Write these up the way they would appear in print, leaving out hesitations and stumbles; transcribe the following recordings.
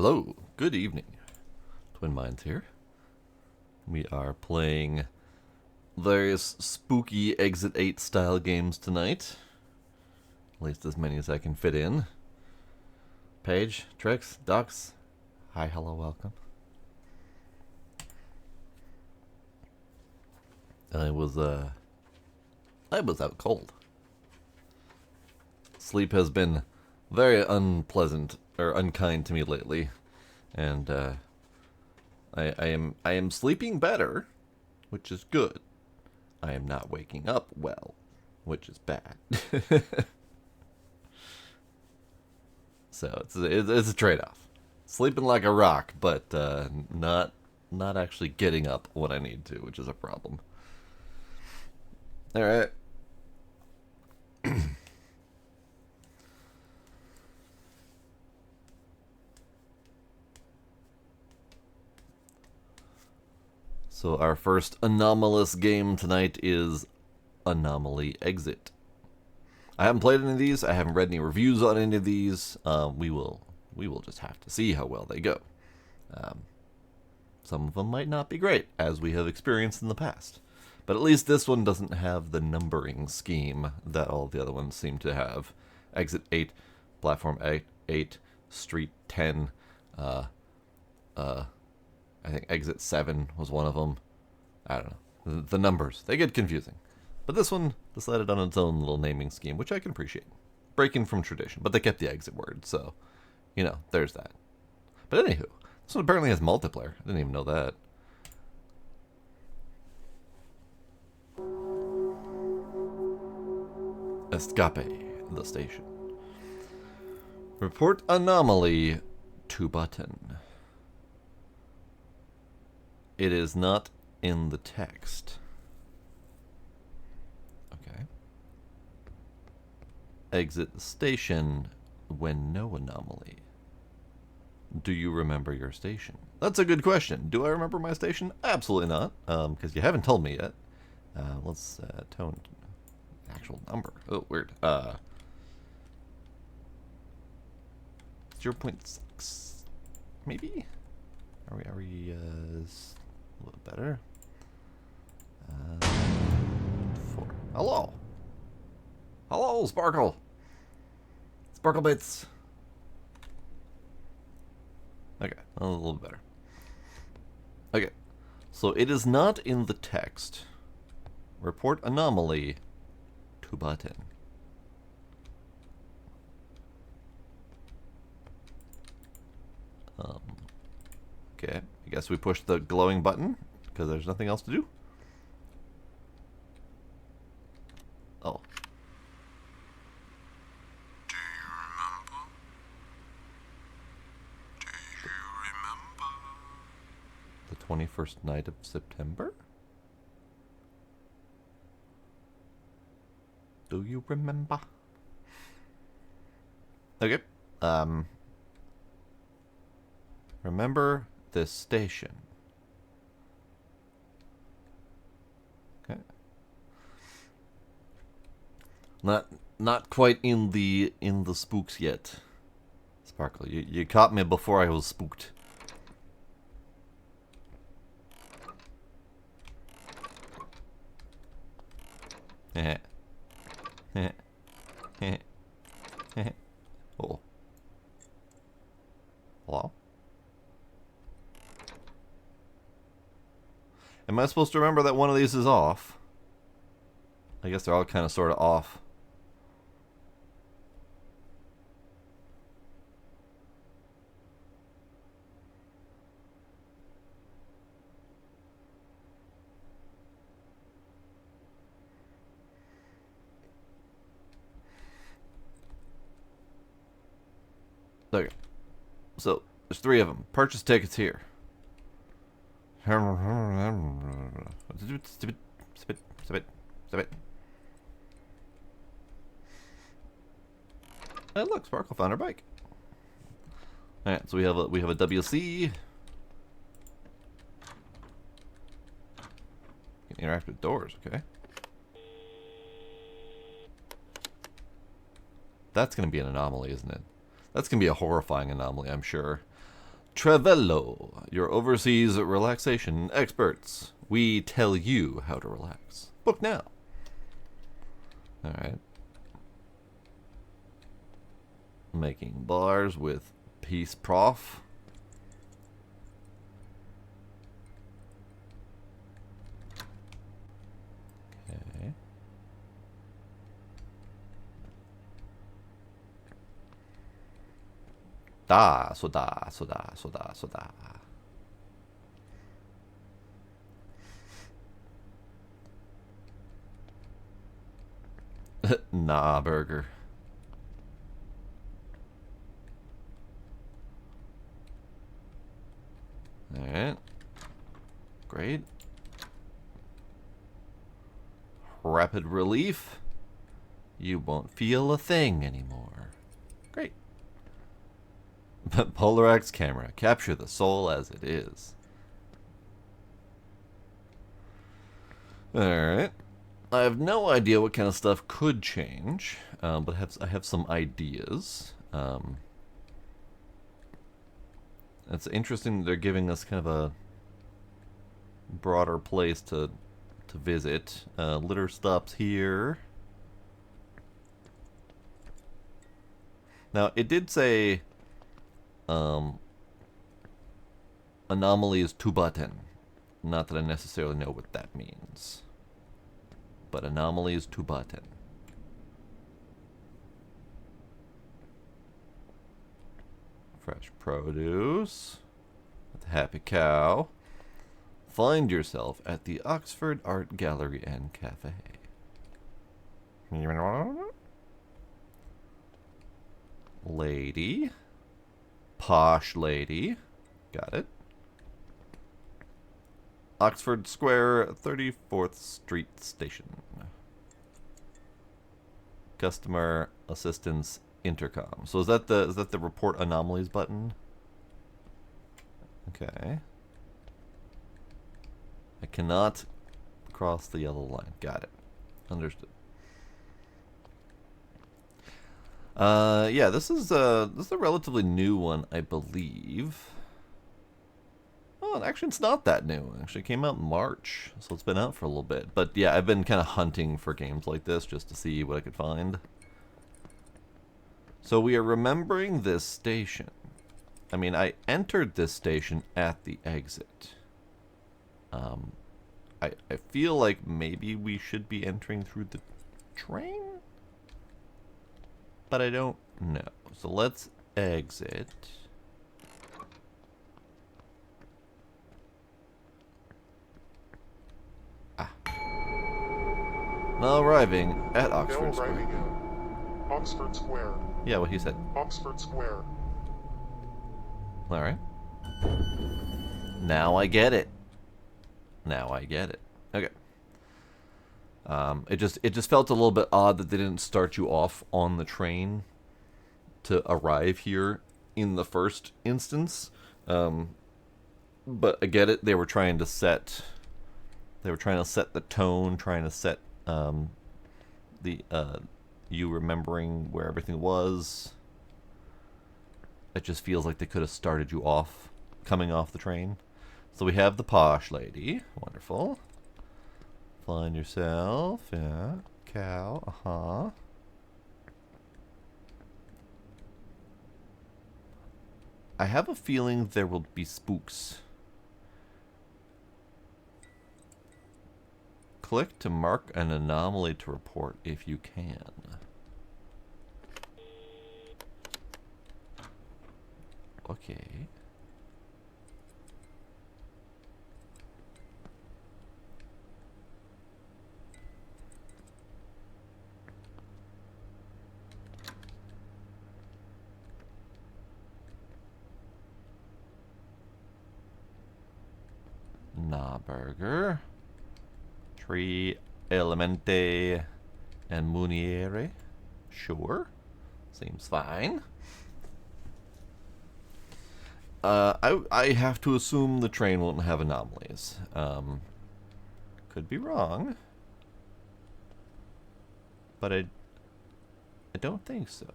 Hello, good evening. Twin Minds here. We are playing various spooky Exit 8 style games tonight. At least as many as I can fit in. Paige, Trix, Ducks. Hi, hello, welcome. I was out cold. Sleep has been very unpleasant or unkind to me lately, and I am sleeping better, which is good. I am not waking up well, which is bad. So it's a trade-off. Sleeping like a rock, but not actually getting up when I need to, which is a problem. All right. So our first anomalous game tonight is Anomaly Exit. I haven't played any of these. I haven't read any reviews on any of these. We will just have to see how well they go. Some of them might not be great, as we have experienced in the past. But at least this one doesn't have the numbering scheme that all the other ones seem to have. Exit 8, Platform 8, Street 10, I think Exit 7 was one of them. I don't know. The numbers, they get confusing. But this one decided on its own little naming scheme, which I can appreciate. Breaking from tradition, but they kept the exit word, so, there's that. But anywho, this one apparently has multiplayer. I didn't even know that. Escape the station. Report anomaly to button. It is not in the text. Okay. Exit the station when no anomaly. Do you remember your station? That's a good question. Do I remember my station? Absolutely not, because you haven't told me yet. Let's tone actual number. Oh, weird. 0.6, maybe? Are we a little better? 4. Hello! Hello, Sparkle! Sparkle Bits! Okay, a little better. Okay, so it is not in the text. Report anomaly to button. Okay, I guess we push the glowing button because there's nothing else to do. Oh. Do you remember? Do you remember? The 21st night of September? Do you remember? Okay. Remember this station. Okay. Not quite in the spooks yet. Sparkle, you caught me before I was spooked. Oh. Hello? Am I supposed to remember that one of these is off? I guess they're all kind of sort of off. Okay. So, there's 3 of them. Purchase tickets here. Stupid. Hey, look, Sparkle found her bike. Alright, so we have a WC. Can interact with doors, okay. That's gonna be an anomaly, isn't it? That's gonna be a horrifying anomaly, I'm sure. Travello, your overseas relaxation experts. We tell you how to relax. Book now. Alright. Making bars with Peace Prof. Okay. Soda. Nah, burger. Alright. Great. Rapid relief. You won't feel a thing anymore. Great. Polarax camera. Capture the soul as it is. Alright. I have no idea what kind of stuff could change, but I have some ideas. It's interesting they're giving us kind of a broader place to visit. Litter stops here. Now, it did say Anomaly is 2-button. Not that I necessarily know what that means. But Anomaly is 2-button. Fresh produce. With a happy cow. Find yourself at the Oxford Art Gallery and Cafe. Lady. Posh lady. Got it. Oxford Square, 34th Street Station. Customer assistance intercom. So is that the report anomalies button? Okay. I cannot cross the yellow line. Got it. Understood. Yeah, this is a relatively new one, I believe. Oh, actually, it's not that new. It actually came out in March, so it's been out for a little bit. But yeah, I've been kind of hunting for games like this just to see what I could find. So we are remembering this station. I mean, I entered this station at the exit. I feel like maybe we should be entering through the train? But I don't know. So let's exit. Now arriving at Oxford Square. Arriving at Oxford Square. Yeah, what he said. Oxford Square. Alright. Now I get it. Now I get it. Okay. It just felt a little bit odd that they didn't start you off on the train to arrive here in the first instance. But I get it. They were trying to set the tone, trying to set you remembering where everything was. It just feels like they could have started you off coming off the train. So we have the posh lady. Wonderful. Find yourself. Yeah. Cow. Uh-huh. I have a feeling there will be spooks. Click to mark an anomaly to report if you can. Okay. Nah burger. Tree Elemente and Muniere. Sure. Seems fine. I have to assume the train won't have anomalies. Could be wrong. But I don't think so.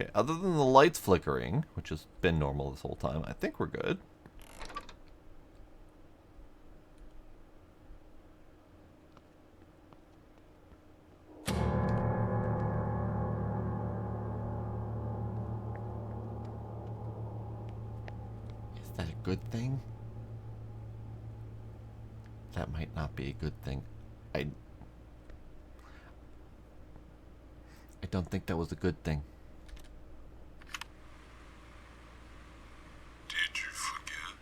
Okay, other than the lights flickering, which has been normal this whole time, I think we're good. Is that a good thing? That might not be a good thing. I don't think that was a good thing. Did you forget?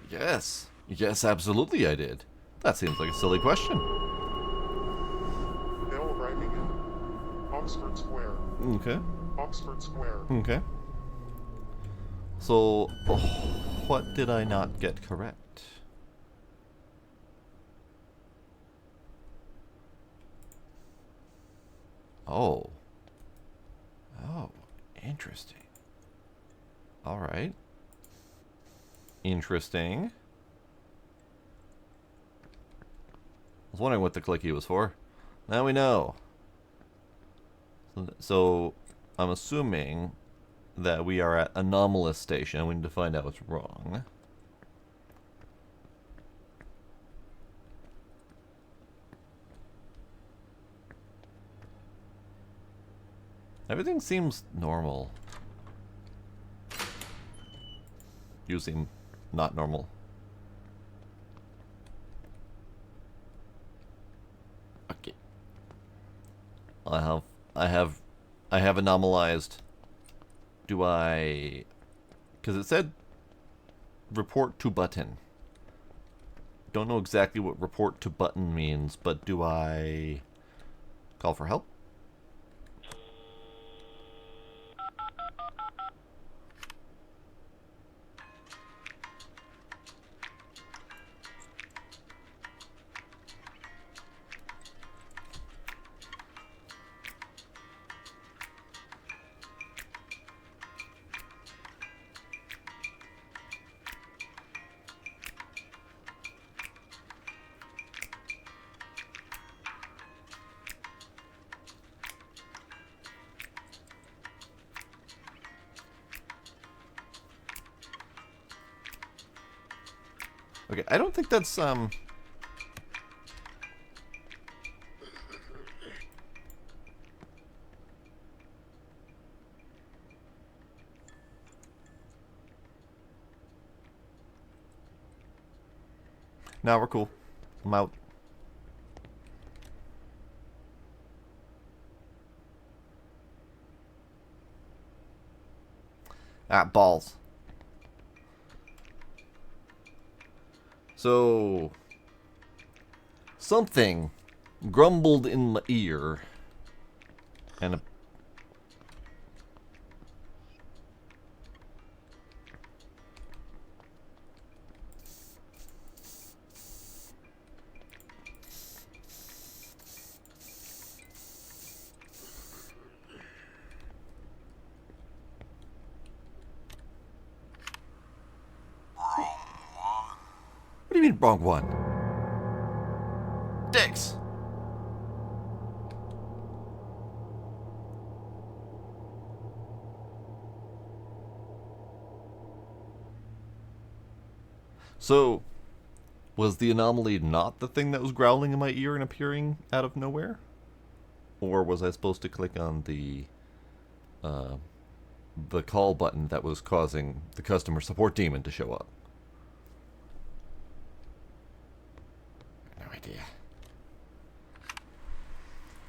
Yes. Yes, absolutely I did. That seems like a silly question. Mail arriving in Oxford Square. Okay. Oxford Square. Okay. So, what did I not get correct? Oh. Oh, interesting. Alright. Interesting. I was wondering what the clicky was for. Now we know. So I'm assuming that we are at Anomaly Station. We need to find out what's wrong. Everything seems normal. You seem not normal. Okay. I have anomalized. Do I... Because it said report to button. Don't know exactly what report to button means, but do I call for help? Okay, I don't think that's, No, we're cool. I'm out. Ah, balls. So... Something grumbled in my ear. And a... What do you mean, wrong one? Dicks! So, was the anomaly not the thing that was growling in my ear and appearing out of nowhere? Or was I supposed to click on the call button that was causing the customer support demon to show up? No idea.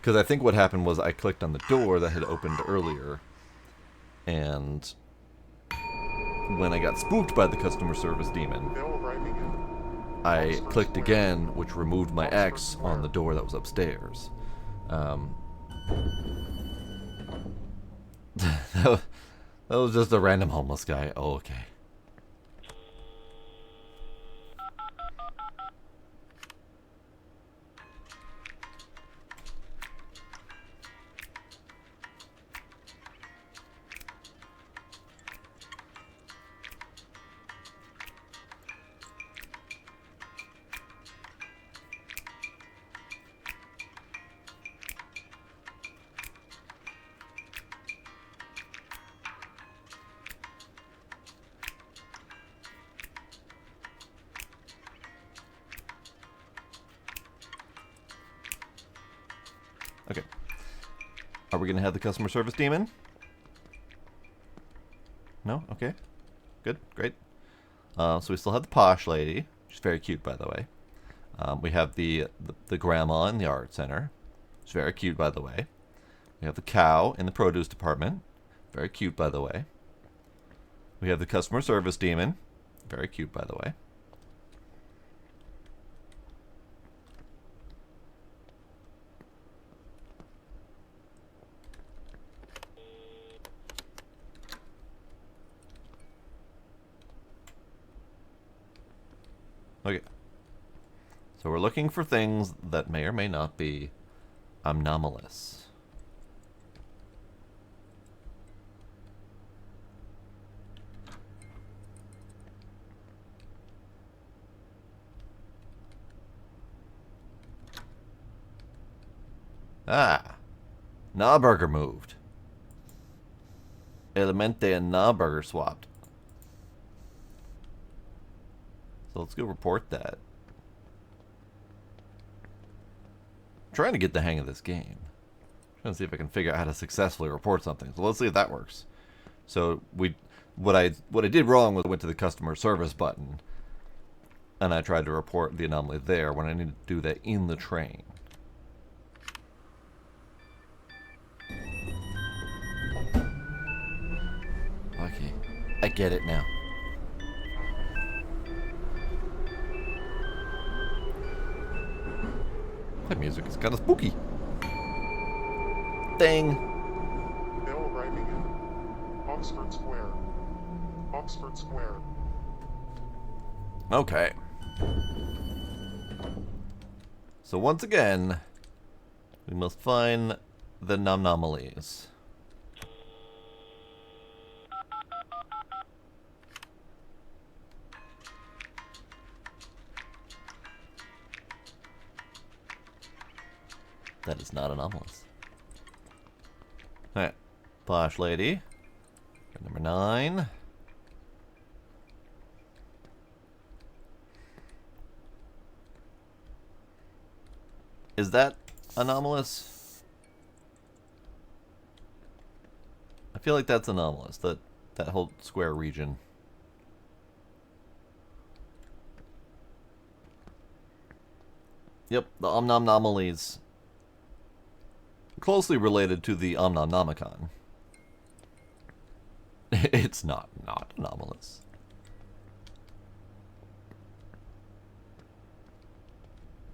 Because I think what happened was I clicked on the door that had opened earlier, and when I got spooked by the customer service demon, Mail arriving in I Oxford clicked Square. again, which removed my Oxford X Square. on the door that was upstairs. That was just a random homeless guy. Oh, okay. Are we going to have the customer service demon? No? Okay. Good. Great. So we still have the posh lady. She's very cute, by the way. We have the grandma in the art center. She's very cute, by the way. We have the cow in the produce department. Very cute, by the way. We have the customer service demon. Very cute, by the way. Okay. So we're looking for things that may or may not be anomalous. Ah, Nahburger moved. Elemente and Nahburger swapped. So let's go report that. I'm trying to get the hang of this game. I'm trying to see if I can figure out how to successfully report something. So let's see if that works. So what I did wrong was I went to the customer service button and I tried to report the anomaly there when I need to do that in the train. Okay, I get it now. That music is kind of spooky. Dang. Bill arriving in Oxford Square. Oxford Square. Okay. So once again, we must find the anomalies. That is not anomalous. Alright. Posh lady. Number 9. Is that anomalous? I feel like that's anomalous. That whole square region. Yep, the Omnomnomalies. Closely related to the Omnomnomicon. It's not anomalous.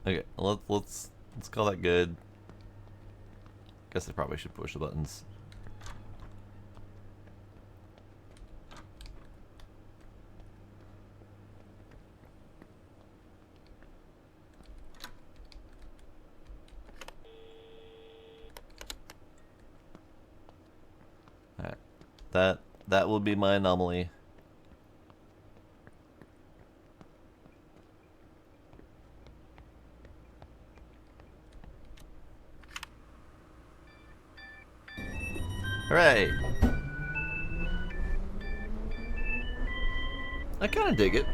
Okay, let's call that good. Guess I probably should push the buttons. Alright. That will be my anomaly. Hooray! I kind of dig it.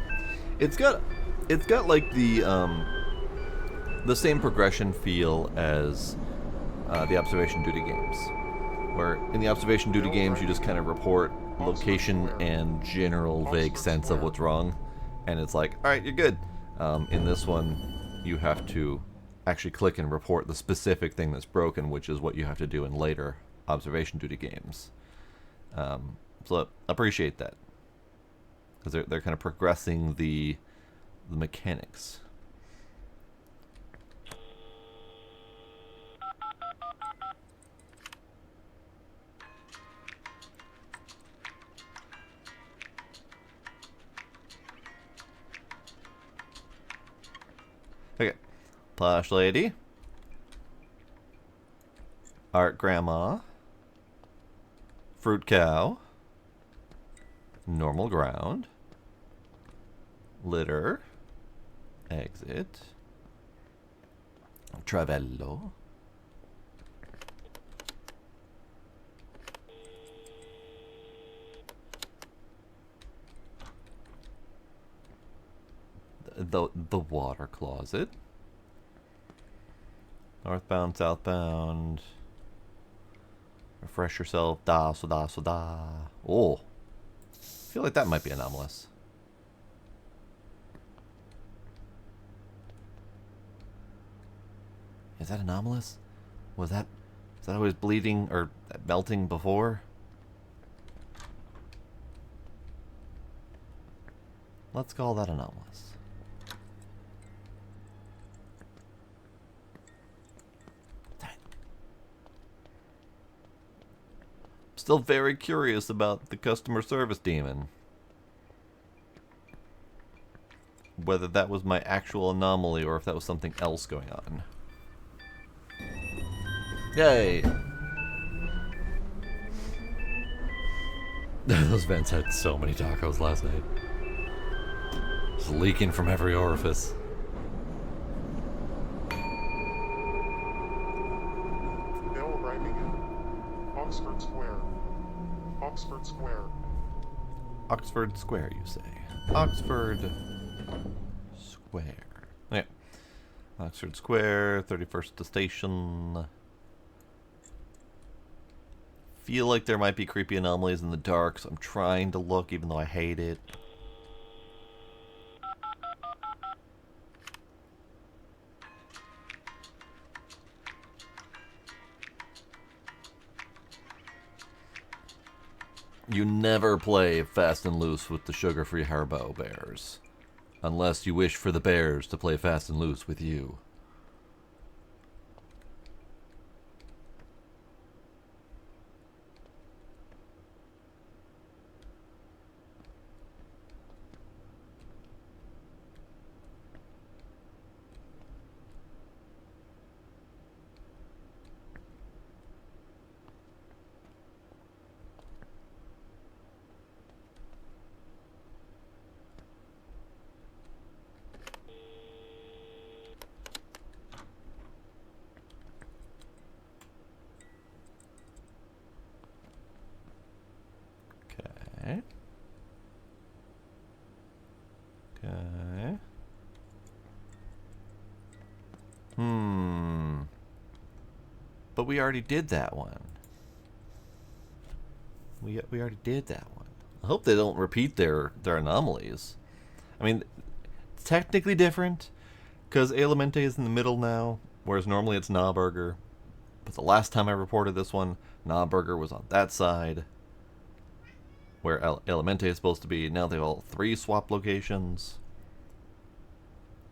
It's got like the same progression feel as the observation duty games, where in the observation duty games you just kind of report location and general vague sense of what's wrong, and it's like, all right, you're good. In this one, you have to actually click and report the specific thing that's broken, which is what you have to do in later observation duty games. So I appreciate that, because they're kind of progressing the mechanics. Okay, Plush Lady, Art Grandma, Fruit Cow, Normal Ground, Litter, Exit, Travello, the water closet, northbound, southbound, Refresh yourself. Da, so da, so da. Oh. I feel like that might be anomalous. Is that anomalous? Was that always bleeding or melting before? Let's call that anomalous. Still very curious about the customer service demon. Whether that was my actual anomaly or if that was something else going on. Yay! Those vents had so many tacos last night. Just leaking from every orifice. Bill arriving in Oxford Square. Oxford Square. Oxford Square, you say? Oxford Square. Yeah. Oxford Square, 31st to station. Feel like there might be creepy anomalies in the dark, so I'm trying to look even though I hate it. You never play fast and loose with the sugar-free Haribo bears. Unless you wish for the bears to play fast and loose with you. Okay. Okay. But we already did that one. We already did that one. I hope they don't repeat their anomalies. I mean, it's technically different because Elemente is in the middle now, whereas normally it's Nahburger. But the last time I reported this one, Nahburger was on that side, where Elemente is supposed to be. Now they have all 3 swap locations.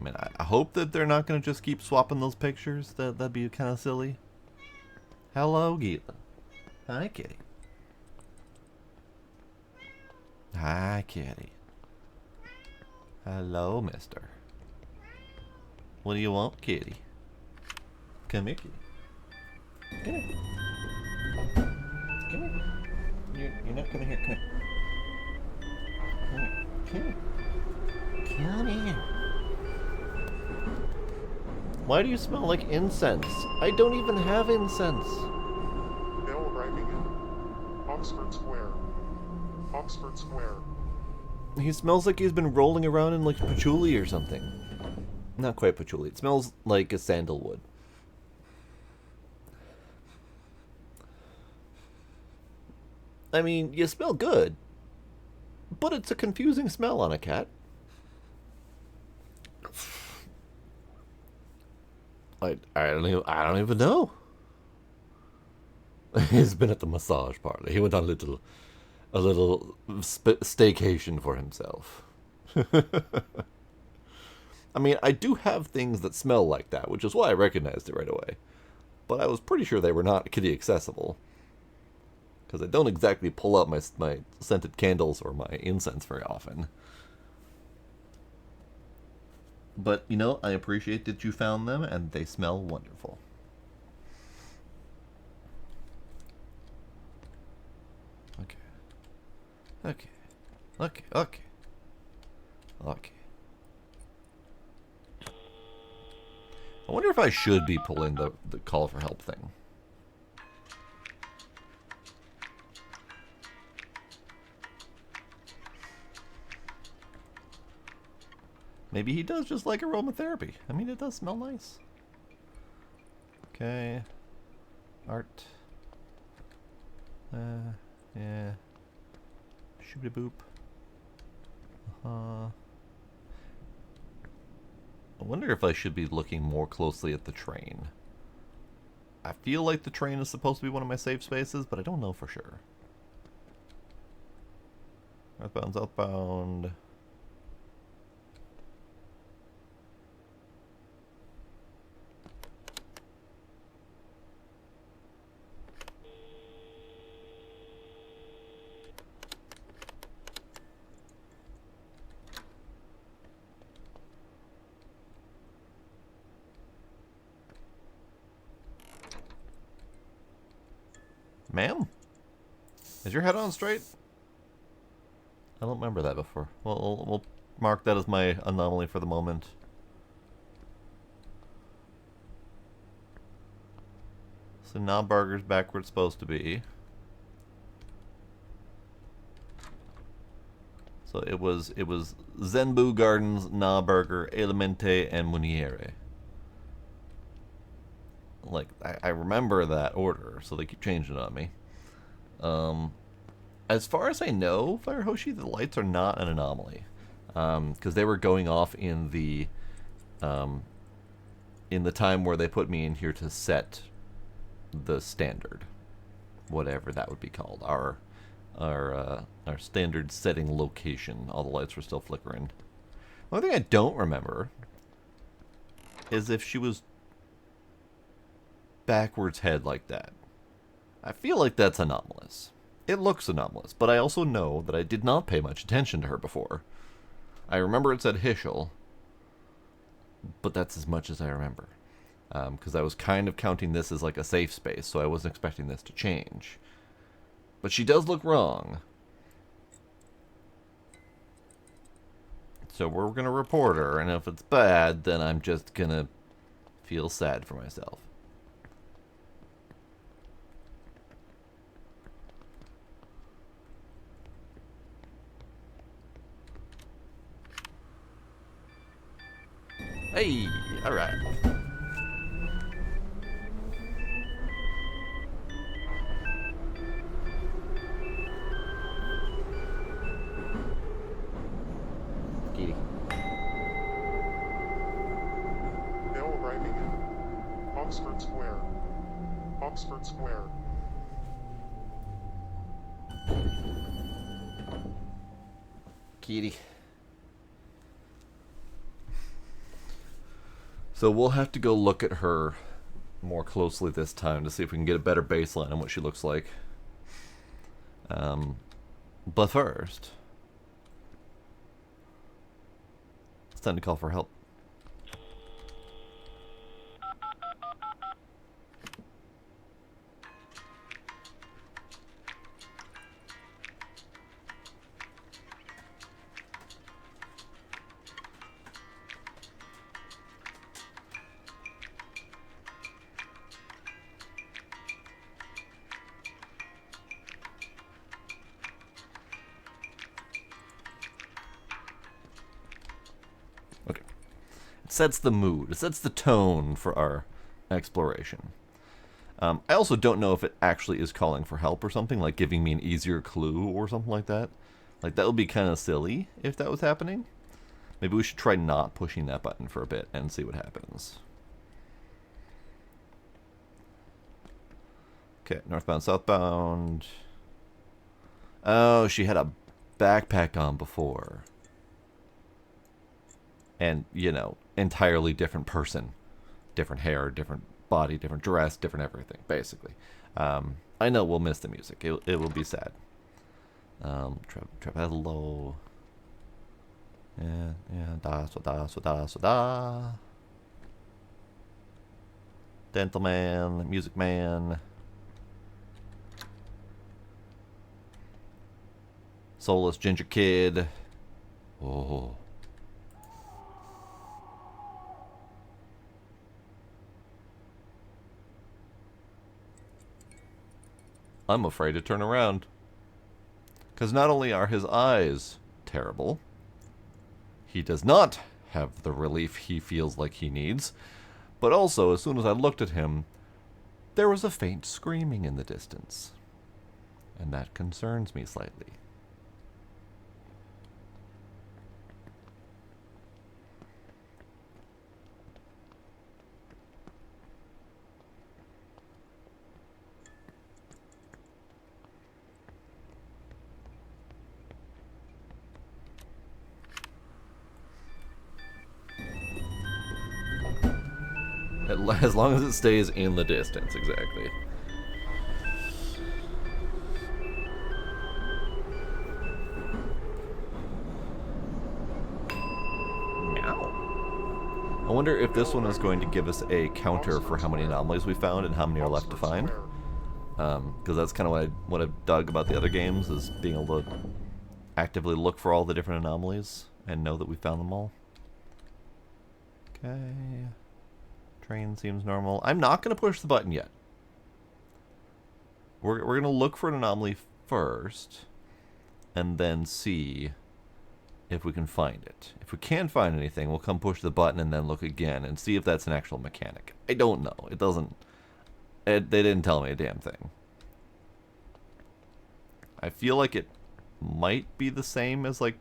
I mean, I hope that they're not going to just keep swapping those pictures. That'd be kind of silly. Hello, Gila. Hi, kitty. Hi, kitty. Hello, mister. What do you want, kitty? Come here, kitty. Come here. Come here. You're not coming here. Come here. Come here. Come here. Why do you smell like incense? I don't even have incense. Bill arriving in Oxford Square. Oxford Square. He smells like he's been rolling around in like patchouli or something. Not quite patchouli. It smells like a sandalwood. I mean, you smell good, but it's a confusing smell on a cat. I don't even know. He's been at the massage parlor. He went on a little staycation for himself. I mean, I do have things that smell like that, which is why I recognized it right away. But I was pretty sure they were not kitty accessible. Because I don't exactly pull out my scented candles or my incense very often. But, you know, I appreciate that you found them, and they smell wonderful. Okay. Okay. Okay. Okay. Okay. I wonder if I should be pulling the call for help thing. Maybe he does just like aromatherapy. I mean, it does smell nice. Okay. Art. Yeah. Shoobity boop. I wonder if I should be looking more closely at the train. I feel like the train is supposed to be one of my safe spaces, but I don't know for sure. Northbound, southbound. Ma'am? Is your head on straight? I don't remember that before. Well, we'll mark that as my anomaly for the moment. So now burger's back where it's supposed to be. So it was Zenbu Gardens, Na Burger, Elemente, and Muniere. Like, I remember that order, so they keep changing it on me. As far as I know, Fire Hoshi, the lights are not an anomaly. Because they were going off in the time where they put me in here to set the standard. Whatever that would be called. Our standard setting location. All the lights were still flickering. The only thing I don't remember is if she was backwards head like that. I feel like that's anomalous. It looks anomalous, but I also know that I did not pay much attention to her before. I remember it said Hishel, but that's as much as I remember. Because I was kind of counting this as like a safe space, so I wasn't expecting this to change. But she does look wrong. So we're going to report her, and if it's bad, then I'm just going to feel sad for myself. Hey, alright. Kitty. Bill arriving in Oxford Square. Oxford Square. Kitty. So we'll have to go look at her more closely this time to see if we can get a better baseline on what she looks like. But first, it's time to call for help. Sets the mood. It sets the tone for our exploration. I also don't know if it actually is calling for help or something, like giving me an easier clue or something like that. Like, that would be kind of silly if that was happening. Maybe we should try not pushing that button for a bit and see what happens. Okay, northbound, southbound. Oh, she had a backpack on before. And, you know, entirely different person. Different hair, different body, different dress, different everything, basically. I know we'll miss the music. It will be sad. Trapello. Yeah, da, so da, so da, so da. Dental man, music man. Soulless ginger kid. Oh. I'm afraid to turn around. Because not only are his eyes terrible, he does not have the relief he feels like he needs, but also, as soon as I looked at him, there was a faint screaming in the distance. And that concerns me slightly. As long as it stays in the distance, exactly. Meow. I wonder if this one is going to give us a counter for how many anomalies we found and how many are left to find. Because that's kind of what I've dug about the other games, is being able to actively look for all the different anomalies and know that we found them all. Okay. Train seems normal. I'm not going to push the button yet. We're going to look for an anomaly first, and then see if we can find it. If we can't find anything, we'll come push the button and then look again and see if that's an actual mechanic. I don't know. It doesn't... they didn't tell me a damn thing. I feel like it might be the same as, like,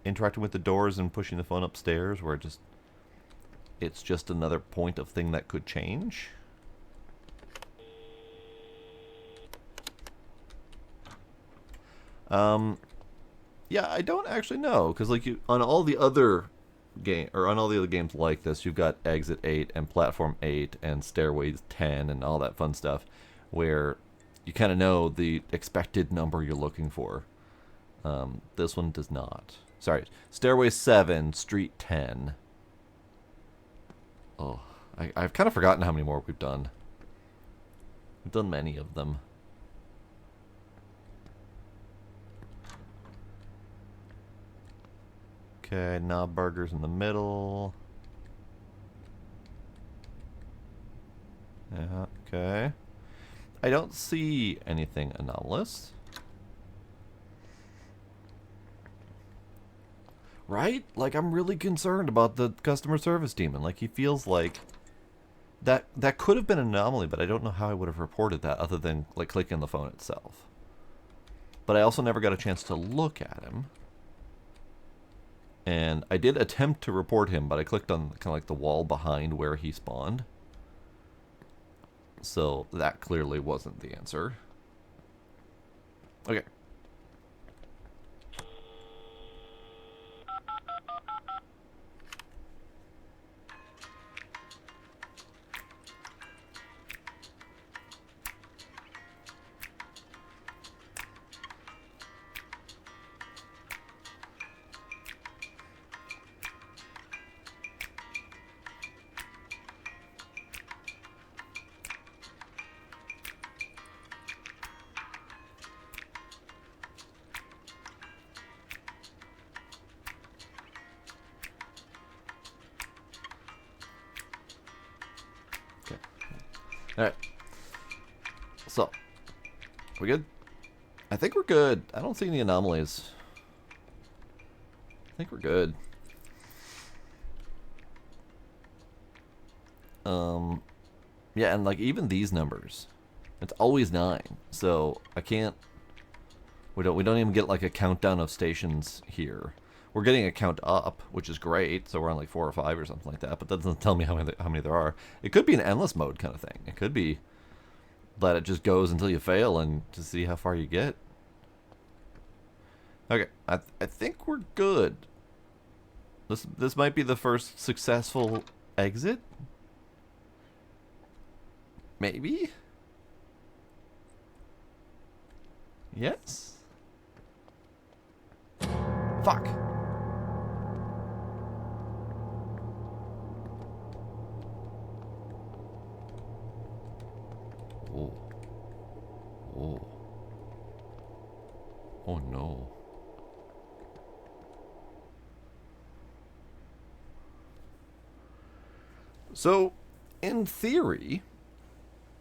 interacting with the doors and pushing the phone upstairs, where it's just another point of thing that could change. Yeah, I don't actually know, because like on all the other games like this, you've got Exit 8 and Platform 8 and Stairways 10 and all that fun stuff, where you kind of know the expected number you're looking for. This one does not. Sorry, Stairway 7, Street 10. Oh, I've kind of forgotten how many more we've done. We've done many of them. Okay, knob burgers in the middle. Yeah, okay. I don't see anything anomalous. Right? Like, I'm really concerned about the customer service demon. Like, he feels like that could have been an anomaly, but I don't know how I would have reported that other than, like, clicking the phone itself. But I also never got a chance to look at him. And I did attempt to report him, but I clicked on kind of like the wall behind where he spawned. So that clearly wasn't the answer. Okay. Alright. So, we good? I think we're good. I don't see any anomalies. I think we're good. Yeah, and like even these numbers, it's always 9. So I can't. We don't even get like a countdown of stations here. We're getting a count up, which is great. So we're on like 4 or 5 or something like that. But that doesn't tell me how many there are. It could be an endless mode kind of thing. It could be that it just goes until you fail and to see how far you get. Okay, I think we're good. This might be the first successful exit. Maybe? Yes? Fuck. Oh. Oh. Oh no. So, in theory,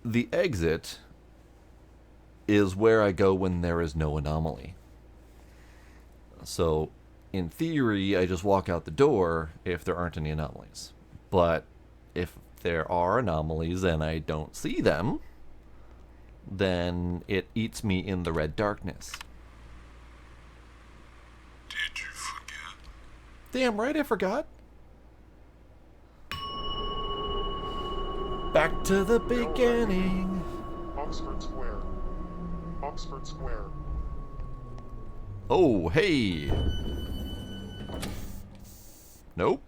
the exit is where I go when there is no anomaly. So, in theory, I just walk out the door if there aren't any anomalies. But if there are anomalies and I don't see them, then it eats me in the red darkness. Did you forget? Damn right I forgot. Back to the beginning. Oxford Square. Oxford Square. Oh, hey. Nope.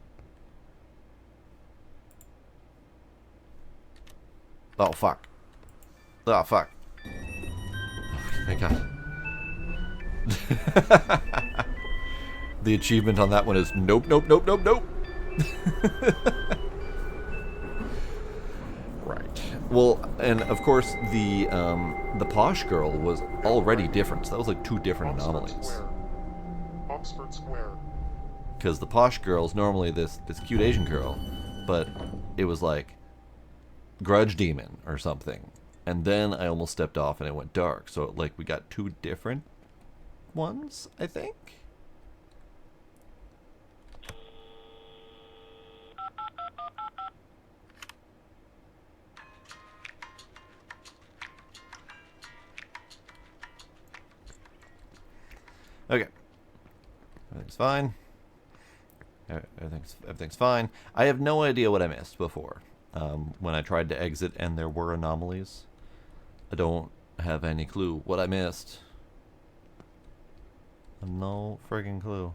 Oh, fuck. Oh, fuck. Oh, thank God. The achievement on that one is nope, nope, nope, nope, nope. Right. Well, and of course the posh girl was already different. So that was like two different Oxford anomalies. Square. Oxford Square. Because the posh girl's normally this cute Asian girl, but it was like grudge demon or something. And then I almost stepped off and it went dark. So like we got two different ones, I think. Okay. Everything's fine. Everything's fine. I have no idea what I missed before. When I tried to exit and there were anomalies. I don't have any clue what I missed. No friggin' clue.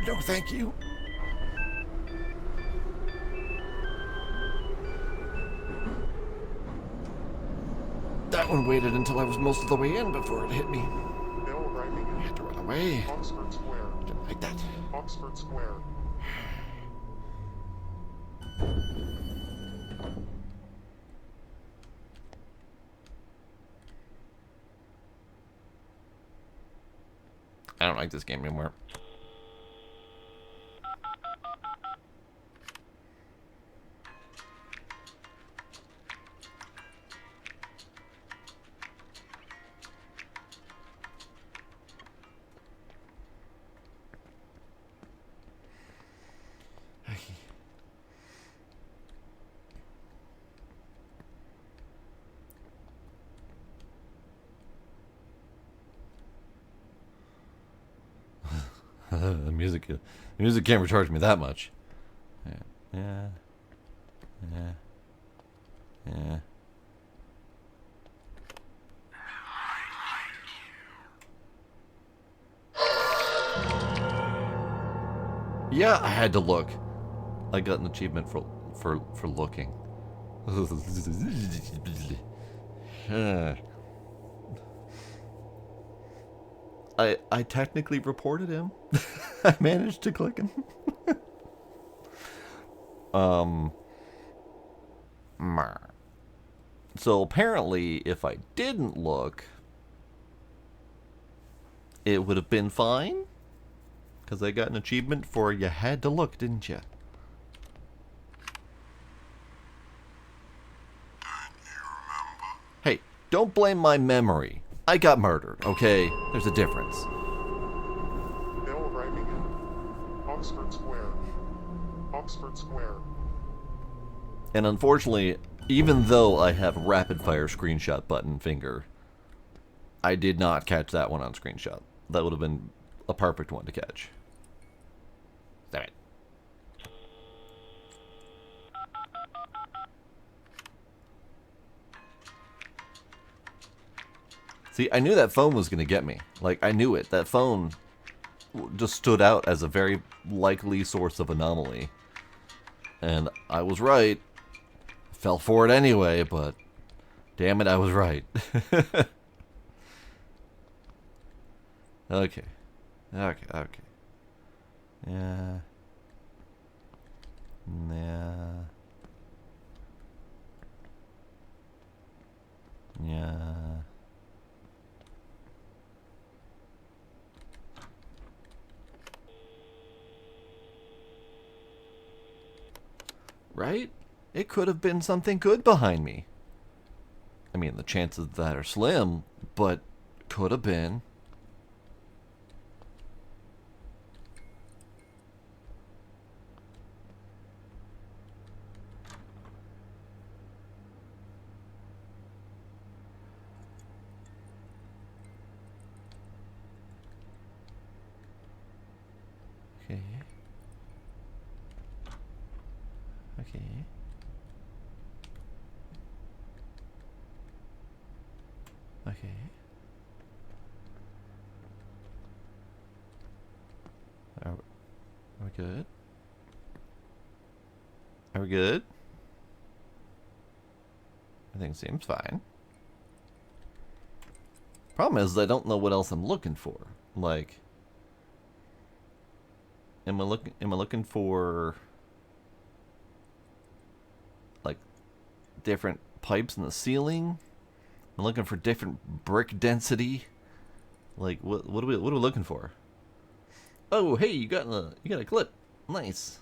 No, thank you. That one waited until I was most of the way in before it hit me. Bell arriving. I had to run away. Oxford Square. Didn't like that. Oxford Square. I don't like this game anymore. the music can't recharge me that much. Yeah. Yeah, I had to look. I got an achievement for looking. I technically reported him. I managed to click him. So apparently, if I didn't look, it would have been fine. Because I got an achievement for you had to look, didn't you? Hey, don't blame my memory. I got murdered, okay? There's a difference. Bell arriving. Oxford Square. Oxford Square. And unfortunately, even though I have rapid fire screenshot button finger, I did not catch that one on screenshot. That would have been a perfect one to catch. Damn it. See, I knew that phone was going to get me. Like, I knew it. That phone just stood out as a very likely source of anomaly. And I was right. Fell for it anyway, but damn it, I was right. Okay. Okay. Yeah. Yeah. right? It could have been something good behind me. I mean, the chances of that are slim, but could have been. Okay. Okay. Okay. Are we good? Are we good? Everything seems fine. Problem is, I don't know what else I'm looking for. Like, am I looking for like different pipes in the ceiling? I'm looking for different brick density. Like, what are we looking for? Oh, hey, you got a clip. Nice.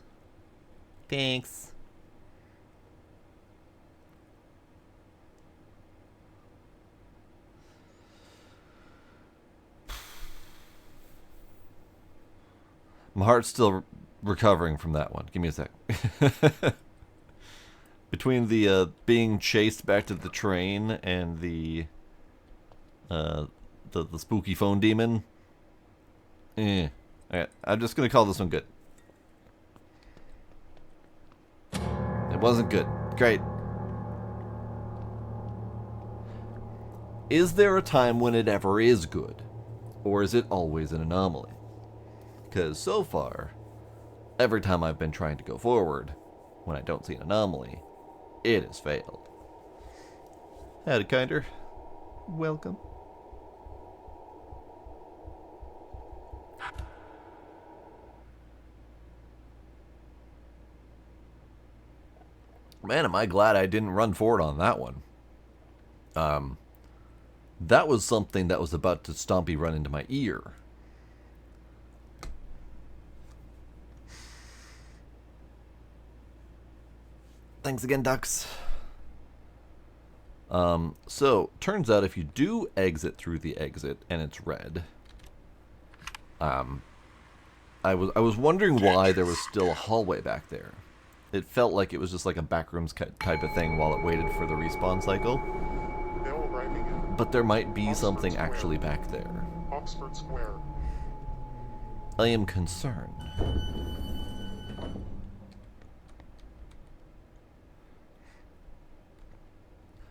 Thanks. My heart's still recovering from that one. Give me a sec. Between the being chased back to the train and uh, the spooky phone demon. Alright, I'm just gonna call this one good. It wasn't good. Great. Is there a time when it ever is good? Or is it always an anomaly? Because so far, every time I've been trying to go forward, when I don't see an anomaly, it has failed. Howdy, Kinder. Welcome. Man, am I glad I didn't run forward on that one. That was something that was about to stompy run into my ear. Thanks again, Ducks. So, turns out if you do exit through the exit and it's red, I was wondering why there was still a hallway back there. It felt like it was just like a backrooms type of thing while it waited for the respawn cycle. Bill arriving in But there might be Oxford something Square. actually back there. Oxford Square. I am concerned.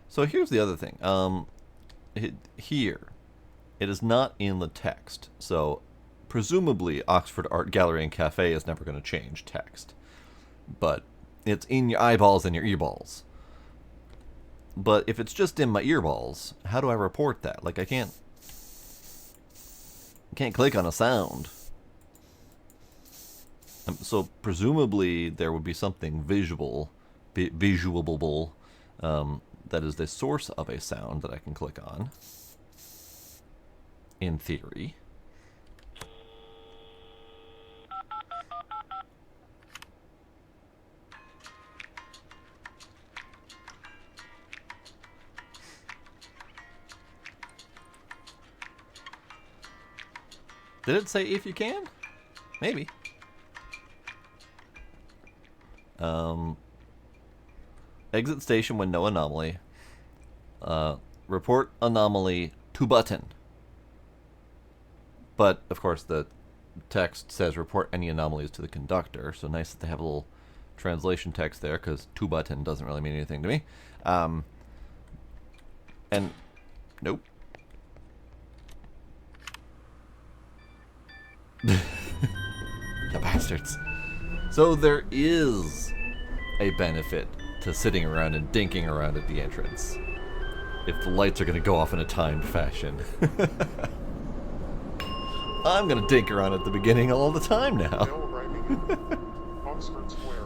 So here's the other thing. Here, it is not in the text. So presumably Oxford Art Gallery and Cafe is never going to change text. But it's in your eyeballs and your earballs. But if it's just in my earballs, how do I report that? Like, I can't click on a sound. So presumably there would be something visualable, that is the source of a sound that I can click on. In theory. Did it say if you can? Maybe. Exit station when no anomaly. Report anomaly to button. But, of course, the text says report any anomalies to the conductor, so nice that they have a little translation text there, because to button doesn't really mean anything to me. And, nope. The bastards. So there is a benefit to sitting around and dinking around at the entrance. If the lights are going to go off in a timed fashion. I'm going to dink around at the beginning all the time now. Bill arriving in Oxford Square.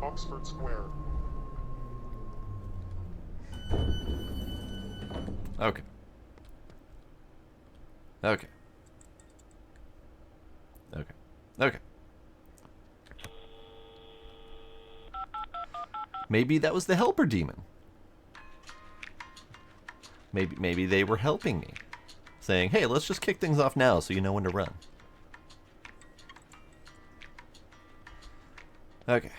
Oxford Square. Okay. Okay. Okay. Okay. Maybe that was the helper demon. Maybe they were helping me. Saying, hey, let's just kick things off now so you know when to run. Okay.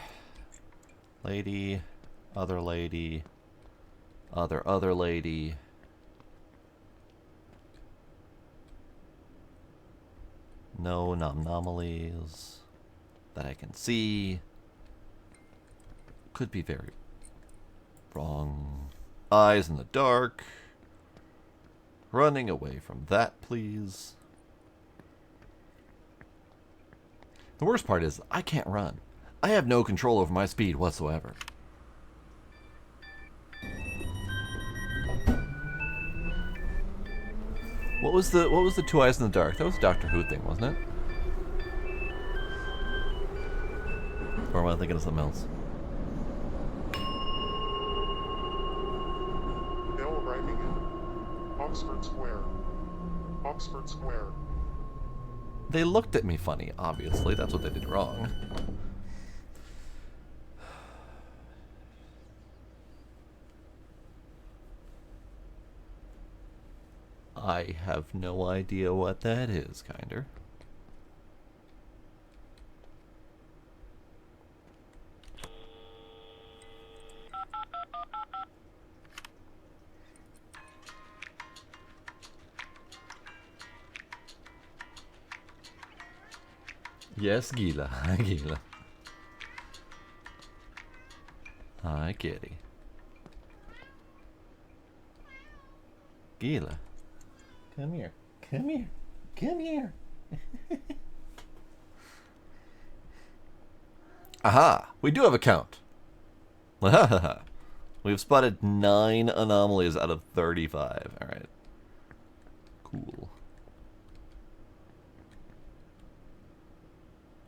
Lady, other lady, other lady. No anomalies that I can see. Could be very wrong. Eyes in the dark. Running away from that, please. The worst part is, I can't run. I have no control over my speed whatsoever. What was the two eyes in the dark? That was a Doctor Who thing, wasn't it? Or am I thinking of something else? Now arriving in Oxford Square. Oxford Square. They looked at me funny, obviously. That's what they did wrong. I have no idea what that is, kinder. Yes, Gila. Hi, Gila. Hi, kitty. Gila. Come here. Come here. Come here. Aha! We do have a count. We've spotted 9 anomalies out of 35. Alright. Cool.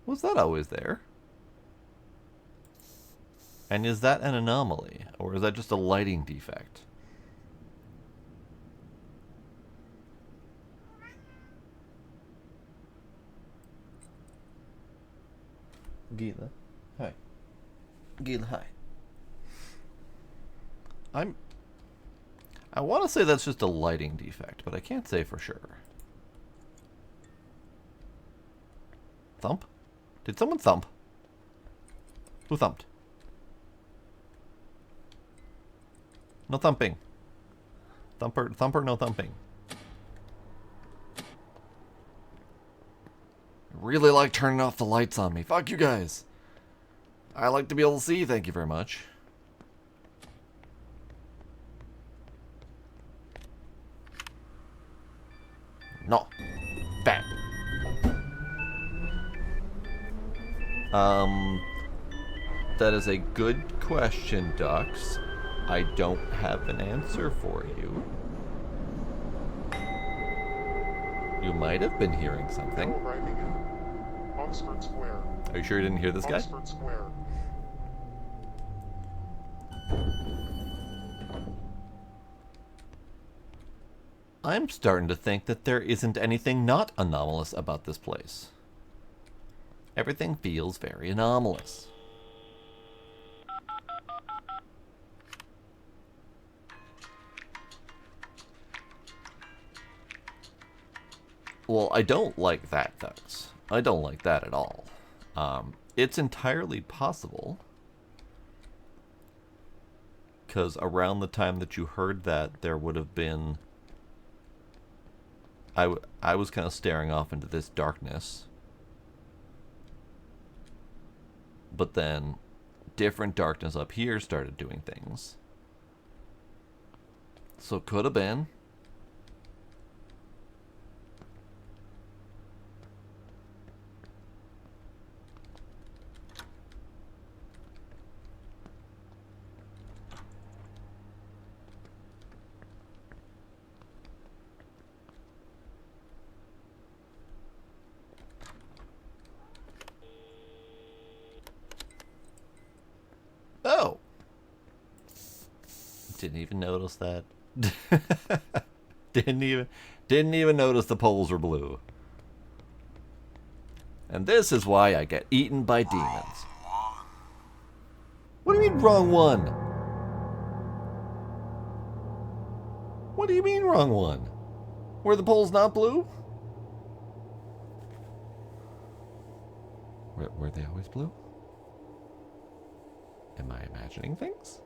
Was that always there? And is that an anomaly? Or is that just a lighting defect? Gila. Hi. Gila, hi. I want to say that's just a lighting defect, but I can't say for sure. Thump? Did someone thump? Who thumped? No thumping. Thumper, no thumping. Really like turning off the lights on me. Fuck you guys. I like to be able to see, thank you very much. No. Bang. That is a good question, Ducks. I don't have an answer for you. You might have been hearing something. Now arriving in Oxford Square. Are you sure you didn't hear this guy? Oxford Square. I'm starting to think that there isn't anything not anomalous about this place. Everything feels very anomalous. Well, I don't like that, Ducks. I don't like that at all. It's entirely possible, because around the time that you heard that, there would have been... I was kind of staring off into this darkness. But then different darkness up here started doing things. So it could have been. Oh! Didn't even notice that. Didn't even notice the poles were blue. And this is why I get eaten by demons. What do you mean, wrong one? What do you mean, wrong one? Were the poles not blue? Were they always blue? Am I imagining things?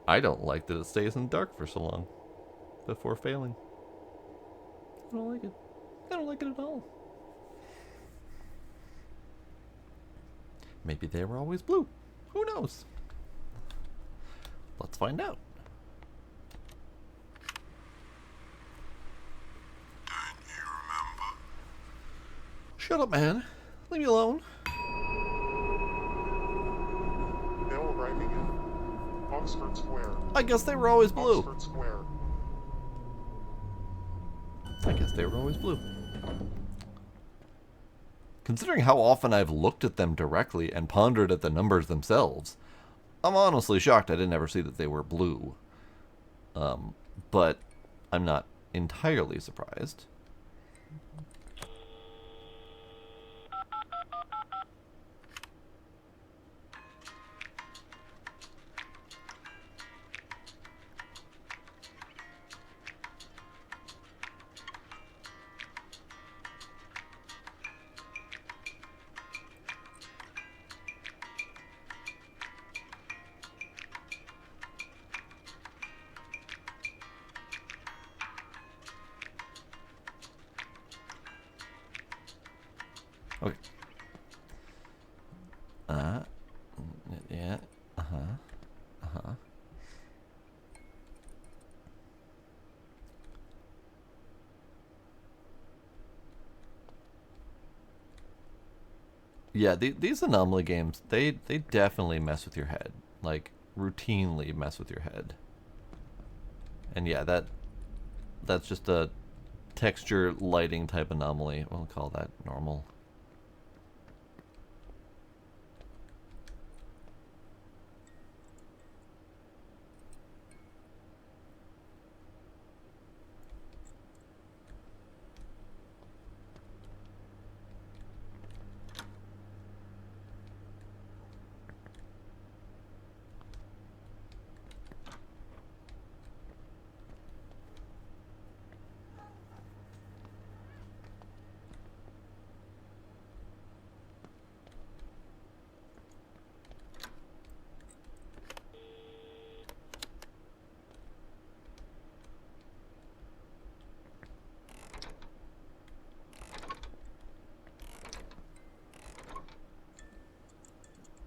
I don't like that it stays in the dark for so long before failing. I don't like it. I don't like it at all. Maybe they were always blue. Who knows? Let's find out. Don't you remember? Shut up, man. Leave me alone. Mail arriving in Oxford Square. I guess they were always blue. Oxford Square. I guess they were always blue. Considering how often I've looked at them directly and pondered at the numbers themselves, I'm honestly shocked I didn't ever see that they were blue. But I'm not entirely surprised. Okay. Yeah. Yeah, these anomaly games, they definitely mess with your head. Like, routinely mess with your head. And yeah, that's just a texture lighting type anomaly. We'll call that normal.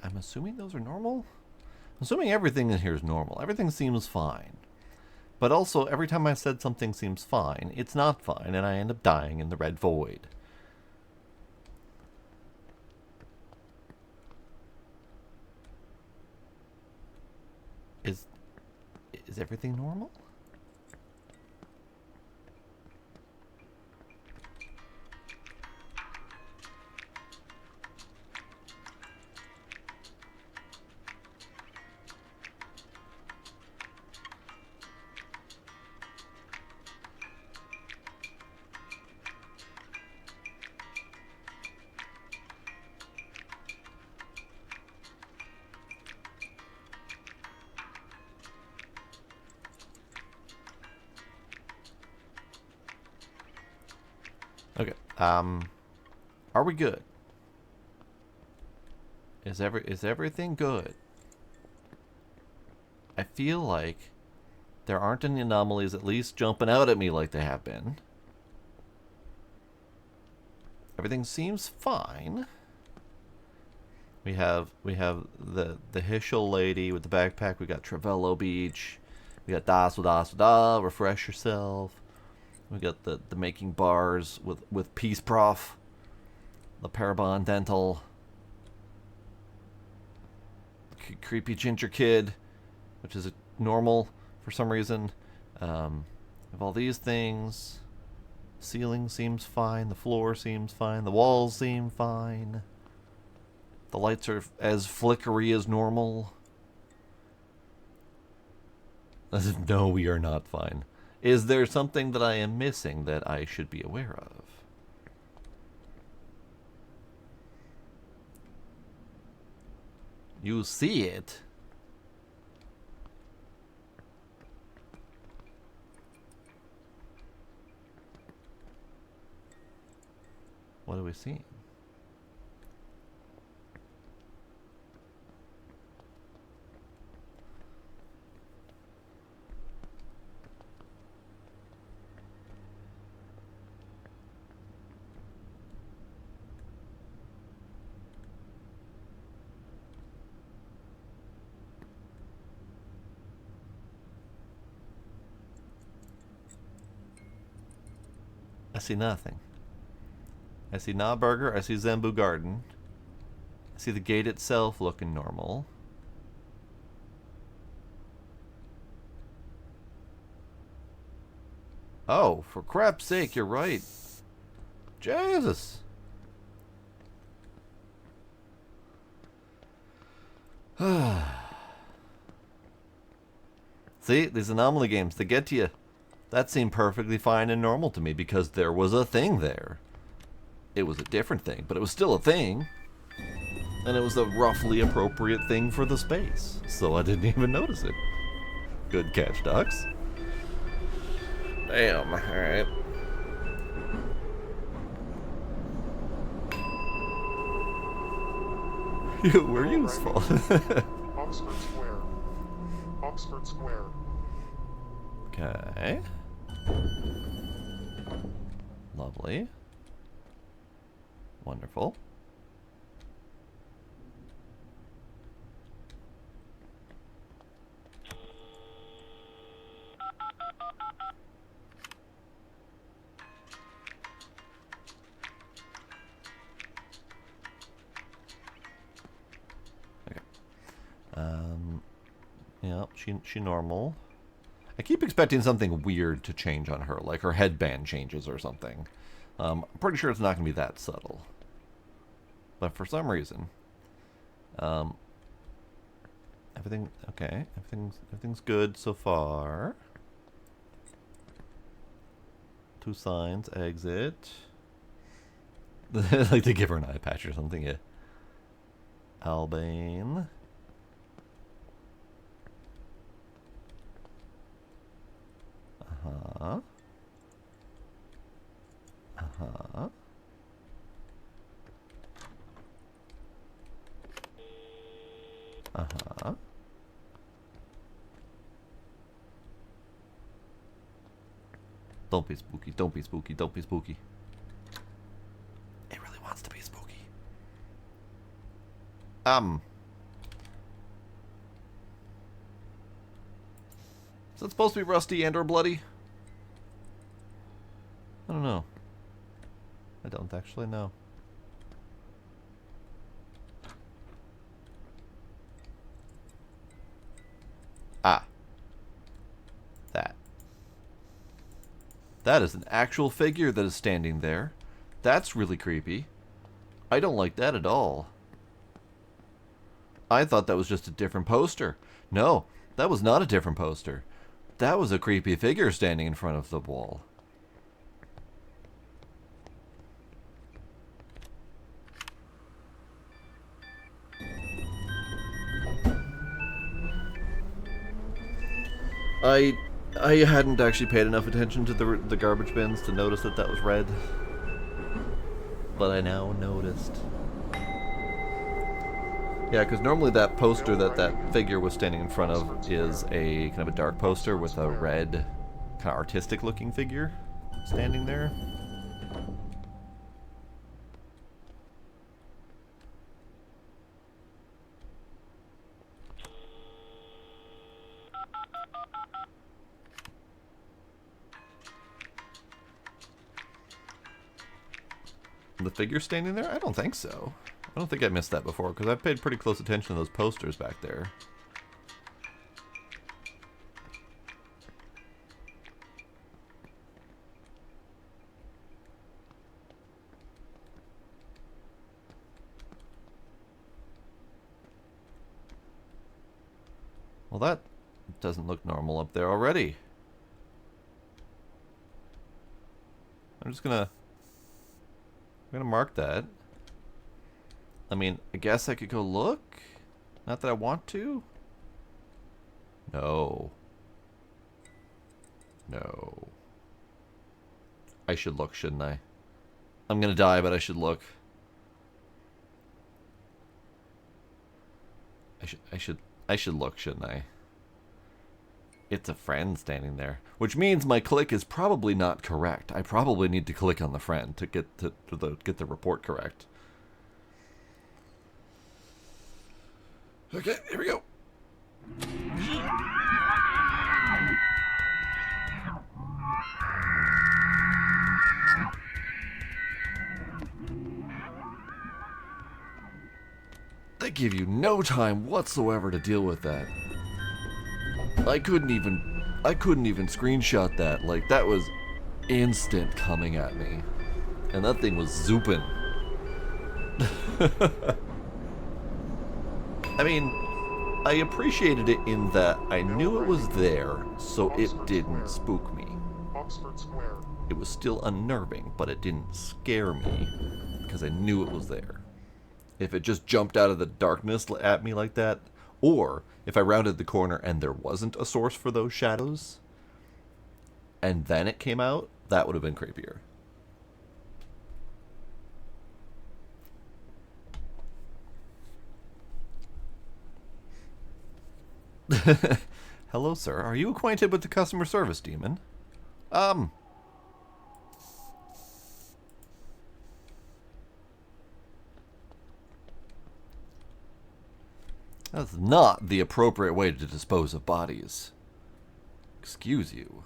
I'm assuming those are normal? I'm assuming everything in here is normal. Everything seems fine. But also, every time I said something seems fine, it's not fine, and I end up dying in the red void. Is everything normal? Okay. Are we good? Is everything good? I feel like there aren't any anomalies at least jumping out at me like they have been. Everything seems fine. We have the Hishel lady with the backpack. We got Travello Beach. We got Da, refresh yourself. We got the making bars with Peace Prof. The Parabon Dental. Creepy Ginger Kid, which is normal for some reason. We have all these things. Ceiling seems fine. The floor seems fine. The walls seem fine. The lights are as flickery as normal. No, we are not fine. Is there something that I am missing that I should be aware of? You see it. What are we seeing? I see nothing. I see Na Burger. I see Zembu Garden. I see the gate itself looking normal. Oh, for crap's sake, you're right. Jesus. See, these anomaly games, they get to you. That seemed perfectly fine and normal to me because there was a thing there. It was a different thing, but it was still a thing. And it was a roughly appropriate thing for the space. So I didn't even notice it. Good catch, Ducks. Damn, alright. We're useful. Oxford Square. Oxford Square. Okay. Lovely. Wonderful. Okay. Yeah, she normal. I keep expecting something weird to change on her, like her headband changes or something. I'm pretty sure it's not going to be that subtle. But for some reason, everything okay. Everything's good so far. 2 signs, exit. I'd like to give her an eye patch or something. Yeah. Albane. Uh-huh. Uh-huh. Uh-huh. Don't be spooky, don't be spooky, don't be spooky. It really wants to be spooky. Is it supposed to be rusty and or bloody? I don't know. I don't actually know. Ah. That. That is an actual figure that is standing there. That's really creepy. I don't like that at all. I thought that was just a different poster. No, that was not a different poster. That was a creepy figure standing in front of the wall. I hadn't actually paid enough attention to the garbage bins to notice that that was red. But I now noticed. Yeah, because normally that poster that that figure was standing in front of is a kind of a dark poster with a red, kind of artistic looking figure standing there. The figure standing there? I don't think so. I don't think I missed that before, because I've paid pretty close attention to those posters back there. Well, that doesn't look normal up there already. I'm gonna mark that. I mean, I guess I could go look? Not that I want to. No. No. I should look, shouldn't I? I'm gonna die, but I should look. I should look, shouldn't I? It's a friend standing there, which means my click is probably not correct. I probably need to click on the friend to get get the report correct. Okay, here we go. They give you no time whatsoever to deal with that. I couldn't even screenshot that. Like, that was instant coming at me. And that thing was zooping. I mean, I appreciated it in that I knew it was there, so it didn't spook me. Oxford Square. It was still unnerving, but it didn't scare me, because I knew it was there. If it just jumped out of the darkness at me like that, or if I rounded the corner and there wasn't a source for those shadows, and then it came out, that would have been creepier. Hello, sir. Are you acquainted with the customer service demon? That's not the appropriate way to dispose of bodies. Excuse you.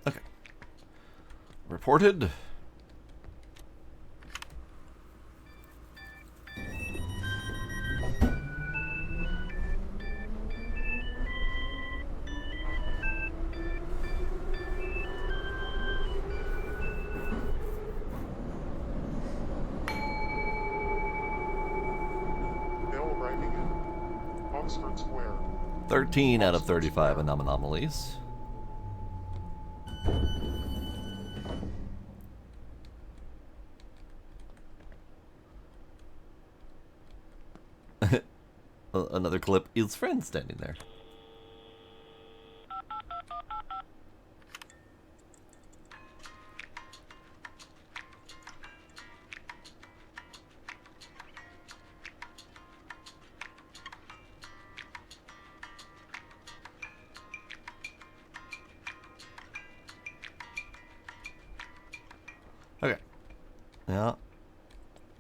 Okay. Reported. Bill arriving in Oxford Square. 13 out of 35 anomalies. Another clip is friend standing there. Okay. Yeah.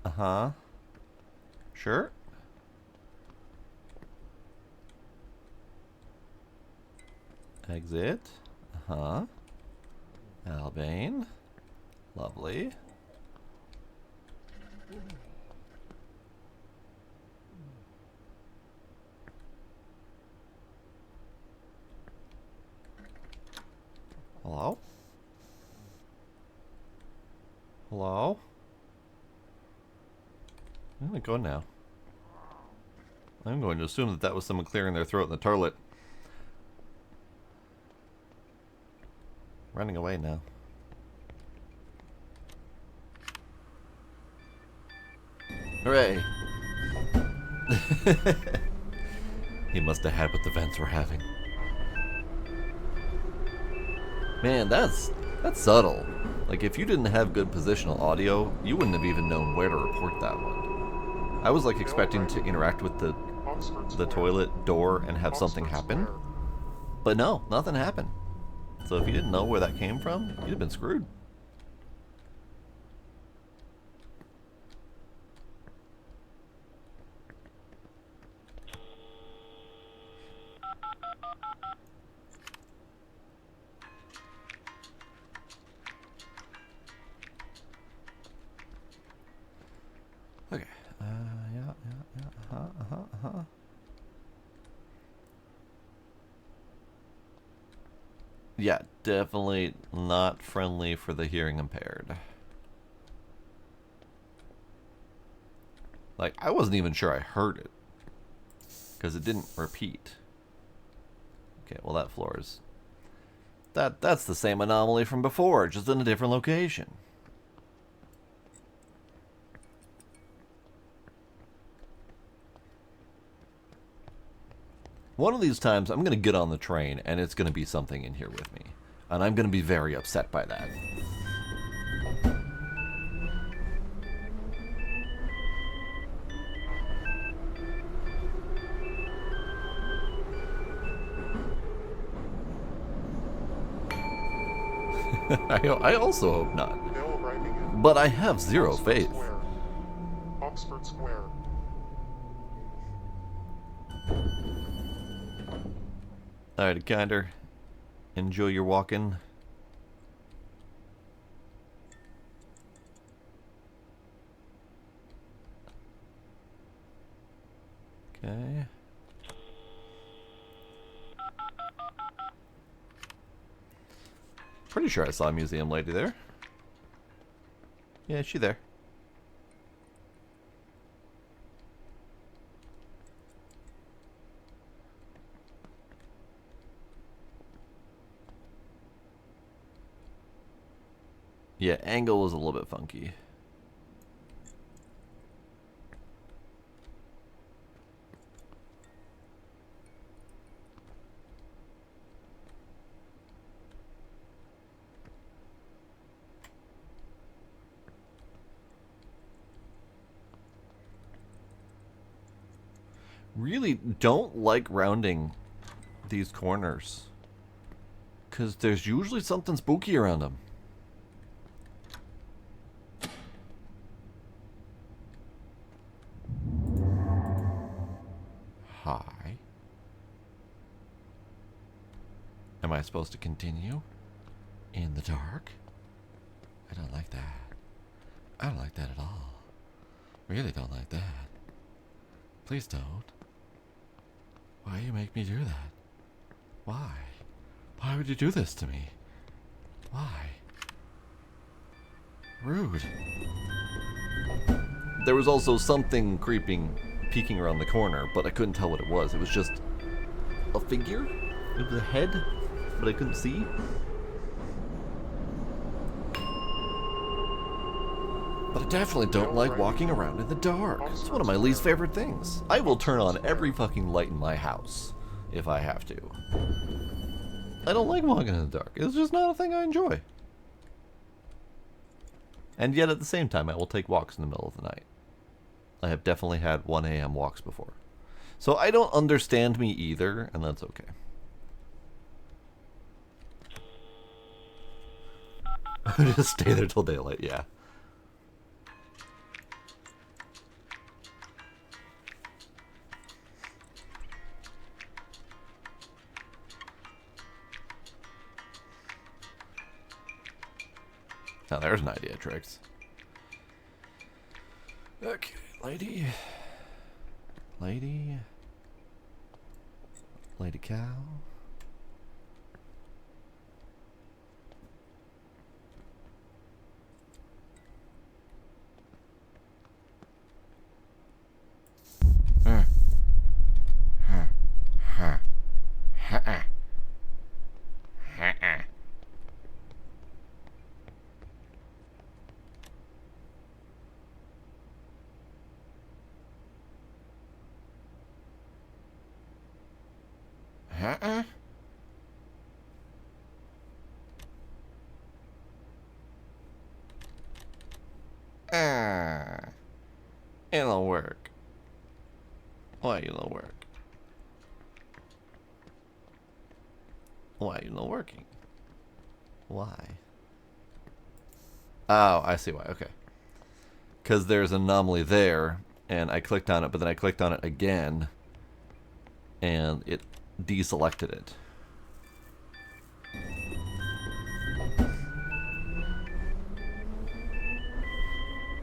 Uh-huh. Sure. Exit. Uh-huh. Albane. Lovely. Hello? Hello? I'm gonna go now. I'm going to assume that that was someone clearing their throat in the toilet. Running away now. Hooray! He must have had what the vents were having. Man, that's subtle. Like, if you didn't have good positional audio, you wouldn't have even known where to report that one. I was like expecting to interact with the toilet door and have something happen, but no, nothing happened. So if you didn't know where that came from, you'd have been screwed. Okay. Yeah. Uh-huh. Yeah, definitely not friendly for the hearing impaired. Like, I wasn't even sure I heard it. Because it didn't repeat. Okay, well that floor is... That's the same anomaly from before, just in a different location. One of these times, I'm going to get on the train, and it's going to be something in here with me. And I'm going to be very upset by that. I also hope not. Mail arriving in But I have zero Oxford faith. Square. Oxford Square. Alright, Kinder. Enjoy your walking. Okay. Pretty sure I saw a museum lady there. Yeah, is she there? Yeah, angle was a little bit funky. Really don't like rounding these corners. Because there's usually something spooky around them. Hi. Am I supposed to continue? In the dark? I don't like that. I don't like that at all. Really don't like that. Please don't. Why you make me do that? Why? Why would you do this to me? Why? Rude. There was also something peeking around the corner, but I couldn't tell what it was. It was just a figure? It was a head, but I couldn't see. But I definitely don't like walking around in the dark. It's one of my least favorite things. I will turn on every fucking light in my house if I have to. I don't like walking in the dark. It's just not a thing I enjoy. And yet at the same time, I will take walks in the middle of the night. I have definitely had 1 a.m. walks before. So I don't understand me either, and that's okay. Just stay there till daylight, yeah. Now there's an idea, Trix. Okay, lady. Lady. Lady cow. It'll work. Why it'll work? Why you not working? Why? Oh, I see why. Okay. Because there's an anomaly there, and I clicked on it, but then I clicked on it again, and it deselected it.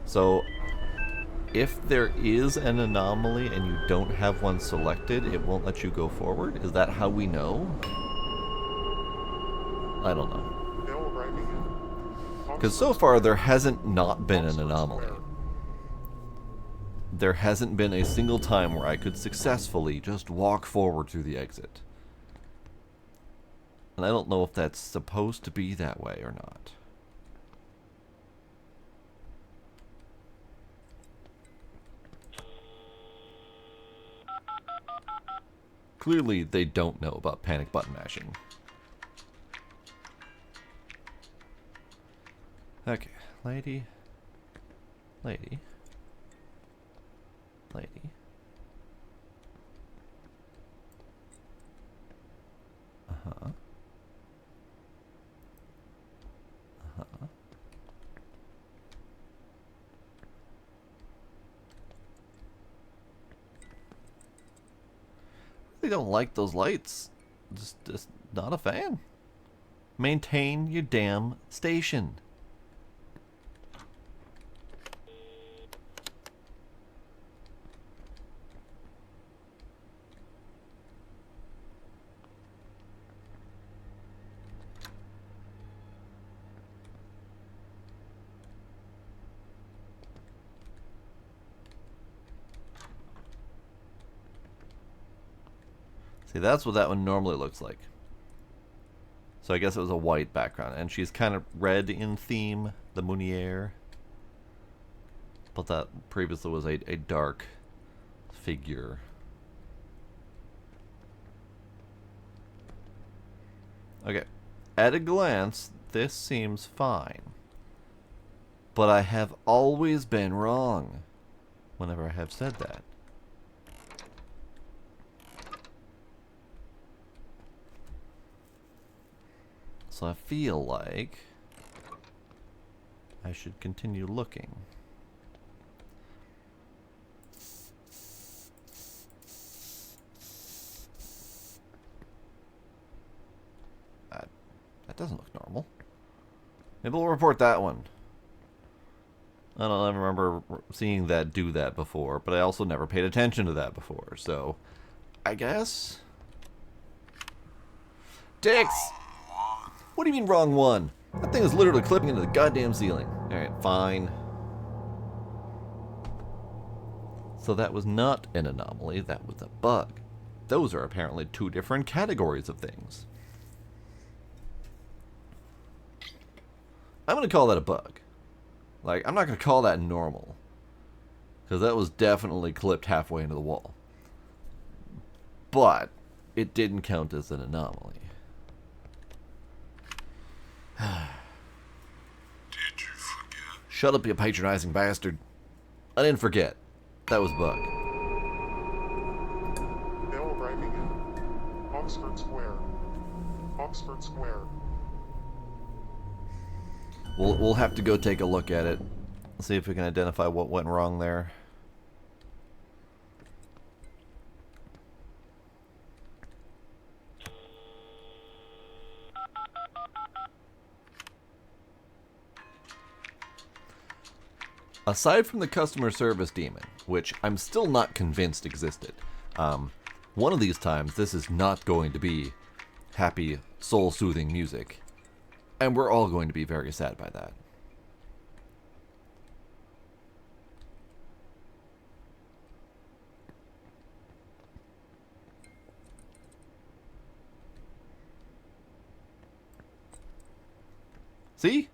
So, if there is an anomaly and you don't have one selected, it won't let you go forward? Is that how we know? I don't know. Mail arriving in Because so Oxford far Square. there hasn't not been an Oxford anomaly. Square. There hasn't been a single time where I could successfully just walk forward through the exit. And I don't know if that's supposed to be that way or not. Clearly, they don't know about panic button mashing. Okay, lady. Lady. Lady. Uh-huh. Uh-huh. Really don't like those lights. Just not a fan. Maintain your damn station. See, that's what that one normally looks like. So I guess it was a white background. And she's kind of red in theme, the Mounier. But that previously was a dark figure. Okay. At a glance, this seems fine. But I have always been wrong whenever I have said that. So I feel like I should continue looking. That doesn't look normal. Maybe we'll report that one. I don't remember seeing that do that before, but I also never paid attention to that before, so I guess. Dix! What do you mean wrong one? That thing is literally clipping into the goddamn ceiling. Alright, fine. So that was not an anomaly, that was a bug. Those are apparently two different categories of things. I'm going to call that a bug. Like, I'm not going to call that normal. Because that was definitely clipped halfway into the wall. But it didn't count as an anomaly. Did you forget? Shut up, you patronizing bastard. I didn't forget. That was a bug. Mail arriving in Oxford Square. Oxford Square. We'll have to go take a look at it. See if we can identify what went wrong there. Aside from the customer service demon, which I'm still not convinced existed, one of these times this is not going to be happy, soul-soothing music. And we're all going to be very sad by that. See?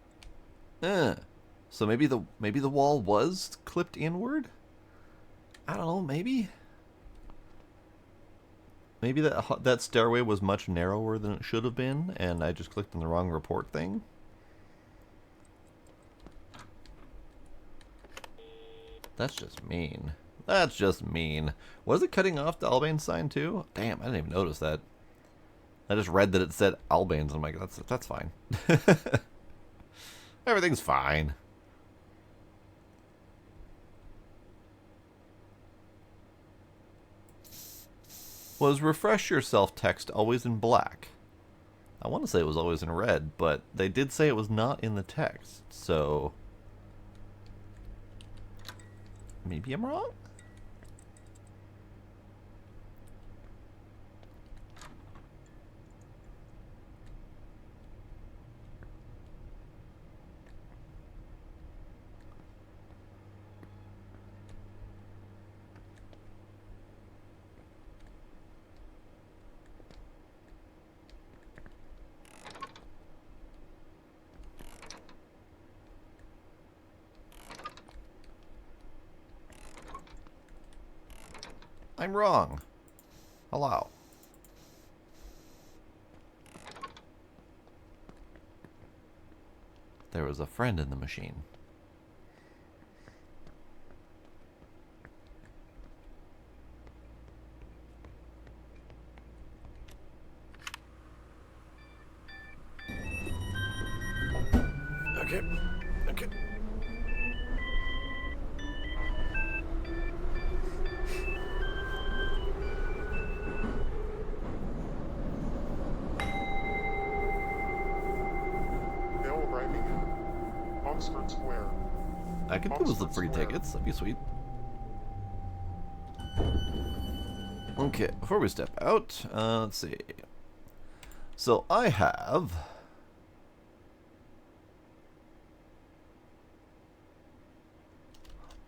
So maybe the wall was clipped inward? I don't know, maybe? Maybe that stairway was much narrower than it should have been, and I just clicked on the wrong report thing? That's just mean. That's just mean. Was it cutting off the Albane sign too? Damn, I didn't even notice that. I just read that it said Albane's, and I'm like, that's fine. Everything's fine. Was refresh yourself text always in black? I want to say it was always in red, but they did say it was not in the text, so maybe I'm wrong? I'm wrong. Allow. There was a friend in the machine. Okay. Okay. Bill arriving in Oxford Square. I could do with the Oxford free Square. tickets. That'd be sweet. Okay, before we step out, let's see. So I have...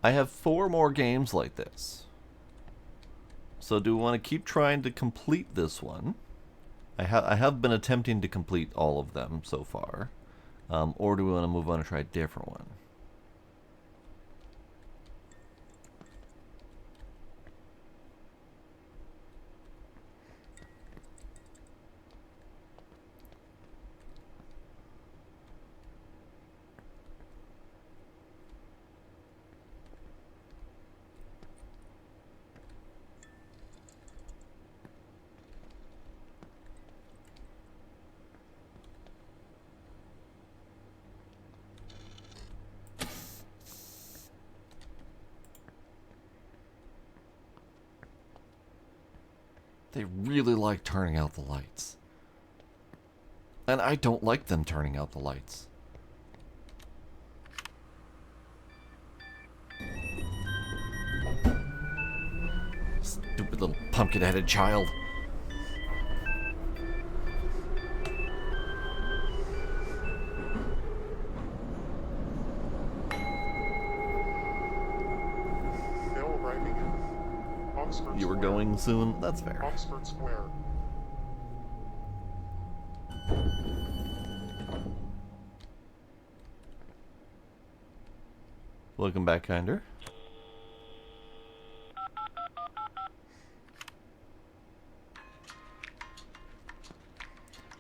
I have 4 more games like this. So do we want to keep trying to complete this one? I have been attempting to complete all of them so far. Or do we want to move on and try a different one? They really like turning out the lights. And I don't like them turning out the lights. Stupid little pumpkin-headed child. Bill arriving in Oxford You were Square. going soon? That's fair. Oxford Square. Welcome back, Kinder.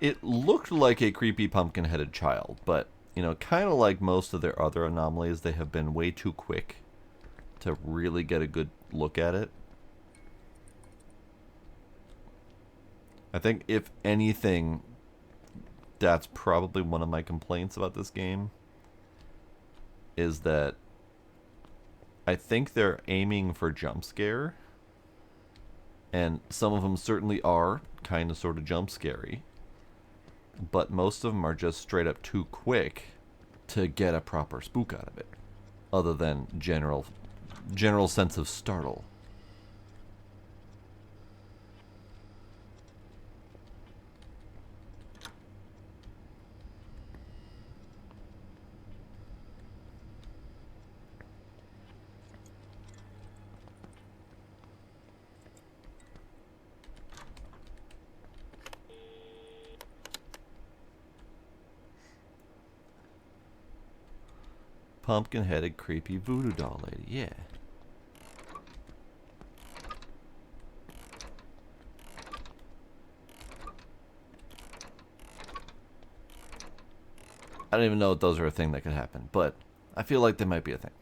It looked like a creepy pumpkin-headed child, but, you know, kind of like most of their other anomalies, they have been way too quick to really get a good look at it. I think, if anything, that's probably one of my complaints about this game, is that I think they're aiming for jump scare, and some of them certainly are kind of sort of jump scary, but most of them are just straight up too quick to get a proper spook out of it, other than general sense of startle. Pumpkin-headed creepy voodoo doll lady, yeah. I don't even know if those are a thing that could happen, but I feel like they might be a thing.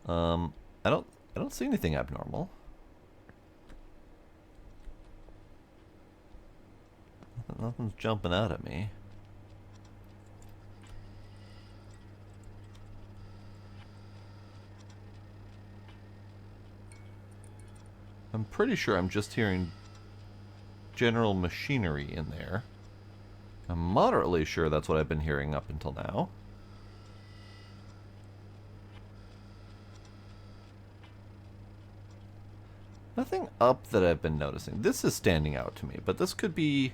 I don't see anything abnormal. Nothing's jumping out at me. I'm pretty sure I'm just hearing general machinery in there. I'm moderately sure that's what I've been hearing up until now. Nothing up that I've been noticing. This is standing out to me, but this could be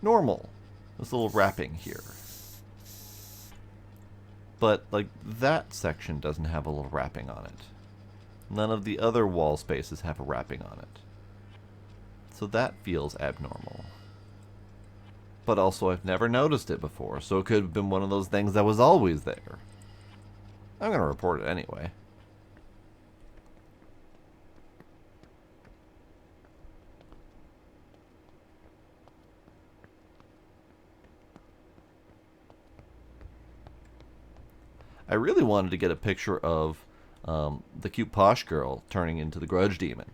normal. This little wrapping here. But, like, that section doesn't have a little wrapping on it. None of the other wall spaces have a wrapping on it. So that feels abnormal. But also, I've never noticed it before, so it could have been one of those things that was always there. I'm going to report it anyway. I really wanted to get a picture of the cute posh girl turning into the grudge demon.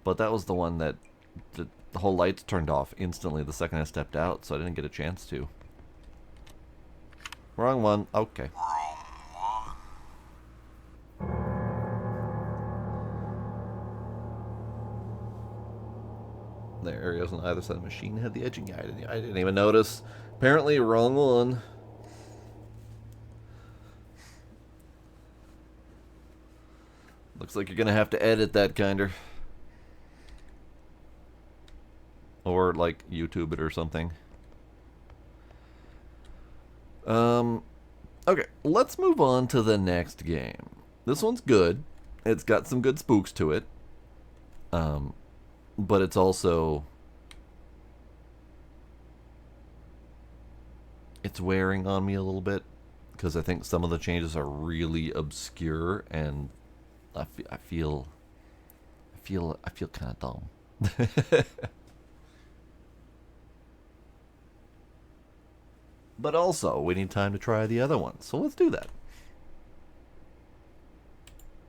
But that was the one that the whole lights turned off instantly the second I stepped out, so I didn't get a chance to. Wrong one. Okay. There, areas on either side of the machine had the edging. I didn't even notice. Apparently, wrong one. Looks like you're gonna have to edit that, kinder. Or, like, YouTube it or something. Okay, let's move on to the next game. This one's good. It's got some good spooks to it. But it's also... it's wearing on me a little bit. Because I think some of the changes are really obscure and I feel kind of dumb. But also, we need time to try the other one, so let's do that.